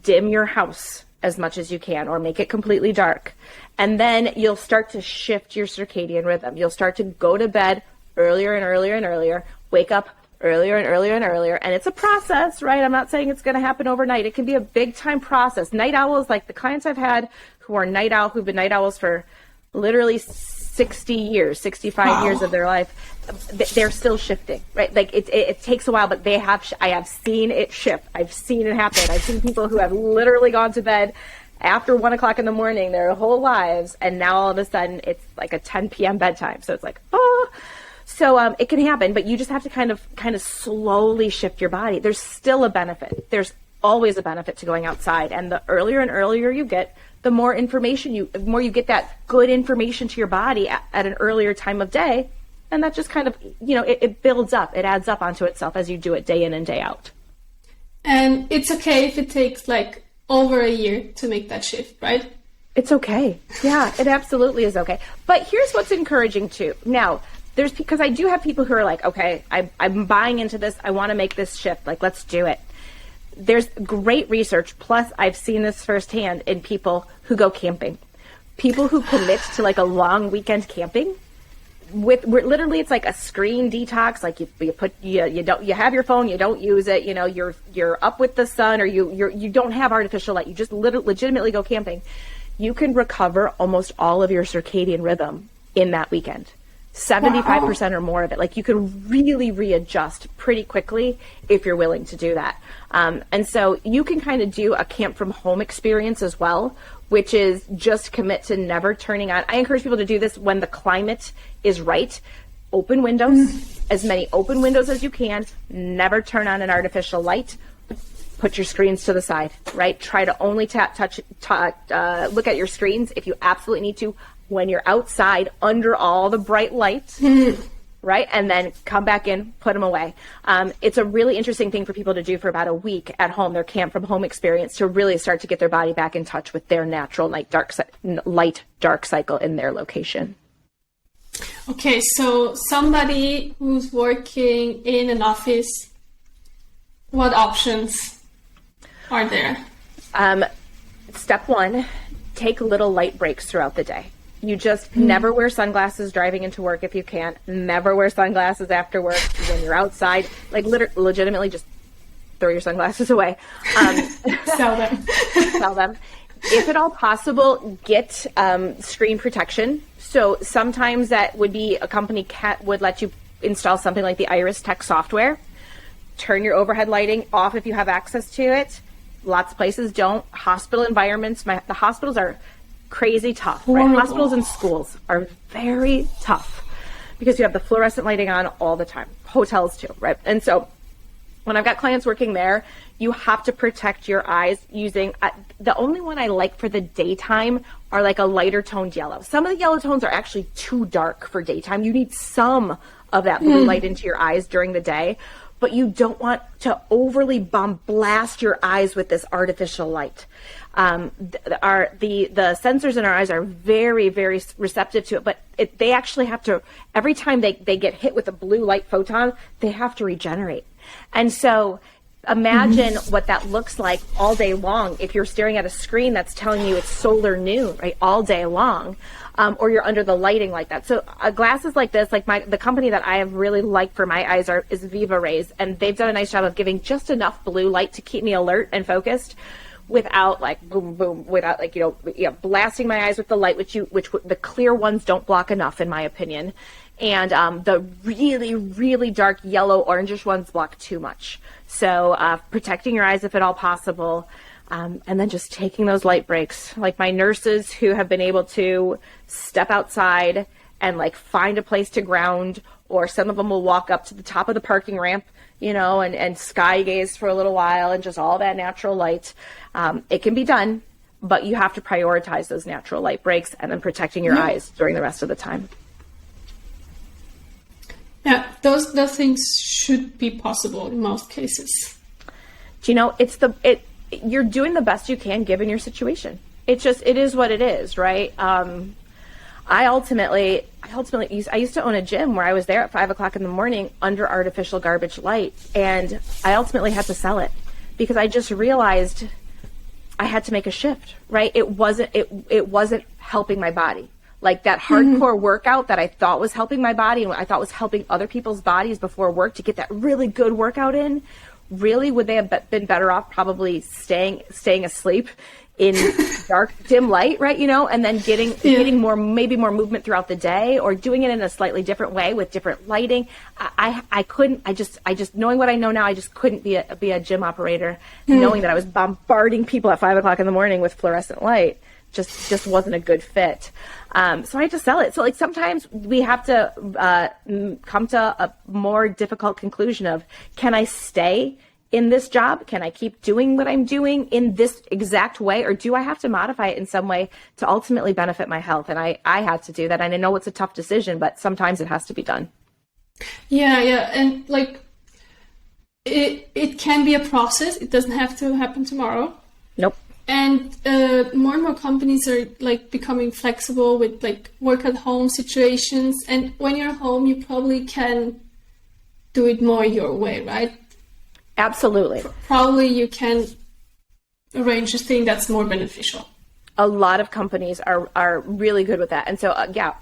Dim your house as much as you can, or make it completely dark. And then you'll start to shift your circadian rhythm. You'll start to go to bed earlier and earlier and earlier, wake up earlier and earlier and earlier. And it's a process, right? I'm not saying it's going to happen overnight. It can be a big time process. Night owls, like the clients I've had who've been night owls for literally 60 years, 65 years of their life, they're still shifting, right? Like it takes a while, but I have seen it shift. I've seen it happen. I've seen people who have literally gone to bed after 1 o'clock in the morning their whole lives, and now all of a sudden it's like a 10 p.m. bedtime. So it's like, So it can happen, but you just have to kind of slowly shift your body. There's still a benefit. There's always a benefit to going outside, and the earlier and earlier you get, the more you get that good information to your body at an earlier time of day, and that just kind of, it builds up. It adds up onto itself as you do it day in and day out. And it's okay if it takes like over a year to make that shift, right? It's okay. Yeah, it absolutely is okay. But here's what's encouraging too. Now, because I do have people who are like, okay, I'm buying into this. I want to make this shift. Like, let's do it. There's great research. Plus, I've seen this firsthand in people who go camping. People who commit to like a long weekend camping literally it's like a screen detox. Like you have your phone, you don't use it, you're up with the sun, or you don't have artificial light. You just legitimately go camping. You can recover almost all of your circadian rhythm in that weekend. 75% or more of it. Like, you can really readjust pretty quickly if you're willing to do that. And so you can kind of do a camp from home experience as well, which is just commit to never turning on. I encourage people to do this when the climate is right. Open windows, as many open windows as you can. Never turn on an artificial light. Put your screens to the side, right? Try to only look at your screens if you absolutely need to when you're outside under all the bright lights, right? And then come back in, put them away. It's a really interesting thing for people to do for about a week at home, their camp from home experience, to really start to get their body back in touch with their natural light-dark cycle in their location. Okay, so somebody who's working in an office, what options are there? Step one, take little light breaks throughout the day. You just never wear sunglasses driving into work if you can. Never wear sunglasses after work when you're outside. Like, legitimately just throw your sunglasses away. Sell them. Sell them. If at all possible, get screen protection. So sometimes that would be a company would let you install something like the Iris Tech software. Turn your overhead lighting off if you have access to it. Lots of places don't. Hospital environments, the hospitals are crazy tough, right? Hospitals and schools are very tough because you have the fluorescent lighting on all the time. Hotels too, right? And so when I've got clients working there, you have to protect your eyes using, the only one I like for the daytime are like a lighter toned yellow. Some of the yellow tones are actually too dark for daytime. You need some of that blue light into your eyes during the day, but you don't want to overly blast your eyes with this artificial light. The sensors in our eyes are very, very receptive to it, but they actually have to, every time they get hit with a blue light photon, they have to regenerate. And so imagine what that looks like all day long if you're staring at a screen that's telling you it's solar noon, right, all day long, or you're under the lighting like that. So glasses like this, like the company that I have really liked for my eyes is Viva Rays, and they've done a nice job of giving just enough blue light to keep me alert and focused, without like boom, boom, without like, blasting my eyes with the light, which the clear ones don't block enough, in my opinion. And the really, really dark yellow, orangish ones block too much. So protecting your eyes if at all possible. And then just taking those light breaks. Like my nurses who have been able to step outside and like find a place to ground, or some of them will walk up to the top of the parking ramp, and sky gaze for a little while and just all that natural light. It can be done, but you have to prioritize those natural light breaks and then protecting your eyes during the rest of the time. Yeah, those things should be possible in most cases. You're doing the best you can given your situation. It is what it is, right? I used to own a gym where I was there at 5:00 in the morning under artificial garbage light, and I ultimately had to sell it because I just realized I had to make a shift, right? It wasn't helping my body. Like that hardcore workout that I thought was helping my body and I thought was helping other people's bodies before work to get that really good workout in, really would they have been better off probably staying asleep in dark, dim light, right? And then getting maybe more movement throughout the day, or doing it in a slightly different way with different lighting. I couldn't, I just knowing what I know now, I just couldn't be a gym operator, knowing that I was bombarding people at 5:00 in the morning with fluorescent light. Just wasn't a good fit. So I had to sell it. So like sometimes we have to come to a more difficult conclusion of, can I stay in this job? Can I keep doing what I'm doing in this exact way? Or do I have to modify it in some way to ultimately benefit my health? And I had to do that. And I know it's a tough decision, but sometimes it has to be done. Yeah. And like, it can be a process. It doesn't have to happen tomorrow. Nope. And more and more companies are like becoming flexible with like work at home situations. And when you're home, you probably can do it more your way, right? Absolutely. Probably you can arrange a thing that's more beneficial. A lot of companies are really good with that. And so,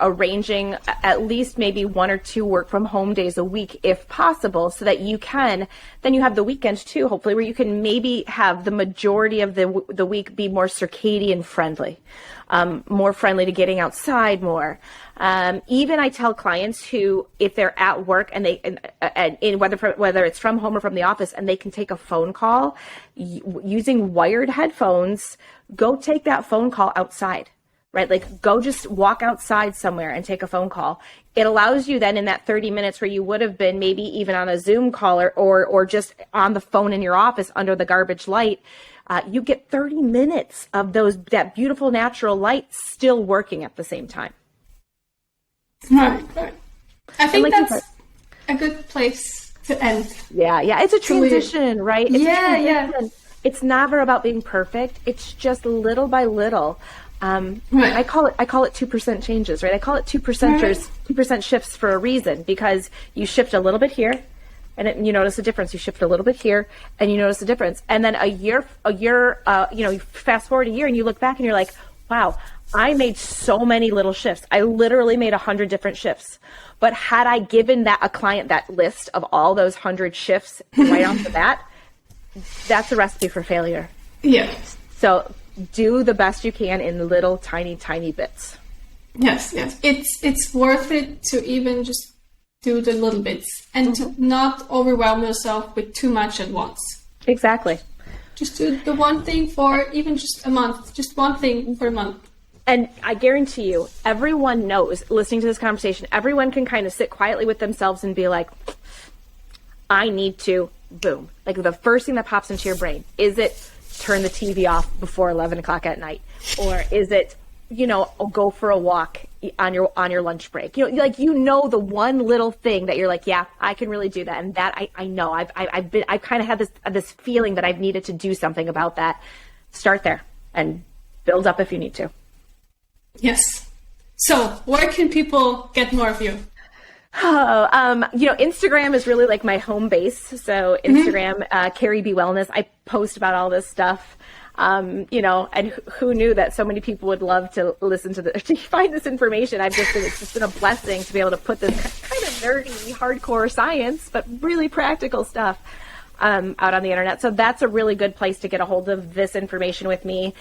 arranging at least maybe 1 or 2 work from home days a week, if possible, so that then you have the weekend too, hopefully, where you can maybe have the majority of the week be more circadian friendly, more friendly to getting outside more. Even I tell clients who, if they're at work and whether it's from home or from the office, and they can take a phone call using wired headphones, go take that phone call outside, right? Like go just walk outside somewhere and take a phone call. It allows you then in that 30 minutes where you would have been maybe even on a Zoom call or just on the phone in your office under the garbage light, you get 30 minutes of that beautiful natural light still working at the same time. Right. I think that's a good place to end. Yeah. It's a transition, right? It's yeah. It's never about being perfect. It's just little by little. Right. I call it 2% changes, right? I call it 2%ers, 2% shifts for a reason, because you shift a little bit here and you notice a difference. You shift a little bit here and you notice a difference. And then a year, you fast forward a year and you look back and you're like, wow, I made so many little shifts. I literally made 100 different shifts. But had I given a client that list of all those 100 shifts right off the bat, that's a recipe for failure. Yeah. So do the best you can in little tiny bits. Yes. It's worth it to even just do the little bits and to not overwhelm yourself with too much at once. Exactly. Just do the one thing for even just a month. Just one thing for a month. And I guarantee you, everyone knows, listening to this conversation, everyone can kind of sit quietly with themselves and be like, I need to, boom. Like the first thing that pops into your brain, is it turn the TV off before 11 o'clock at night? Or is it, go for a walk on your lunch break? The one little thing that you're like, yeah, I can really do that. And that I know I've kind of had this feeling that I've needed to do something about that. Start there and build up if you need to. Yes. So where can people get more of you? Instagram is really like my home base. So Instagram, Carrie B Wellness, I post about all this stuff. And who knew that so many people would love to listen to find this information. It's just been a blessing to be able to put this kind of nerdy, hardcore science, but really practical stuff, out on the internet. So that's a really good place to get a hold of this information with me.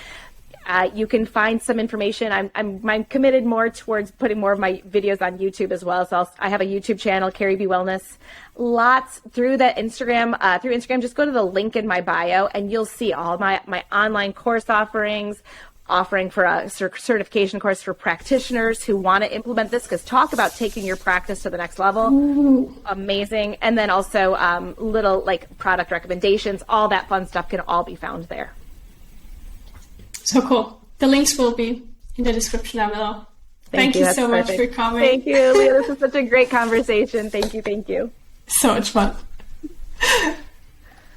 You can find some information. I'm committed more towards putting more of my videos on YouTube as well. So I have a YouTube channel, Carrie B Wellness. Lots through Instagram. Just go to the link in my bio and you'll see all my online course offerings, offering for a certification course for practitioners who want to implement this, because talk about taking your practice to the next level. Ooh. Amazing. And then also little like product recommendations, all that fun stuff can all be found there. So cool. The links will be in the description down below. Thank you so much for coming. Thank you, Leah. This was such a great conversation. Thank you. So much fun.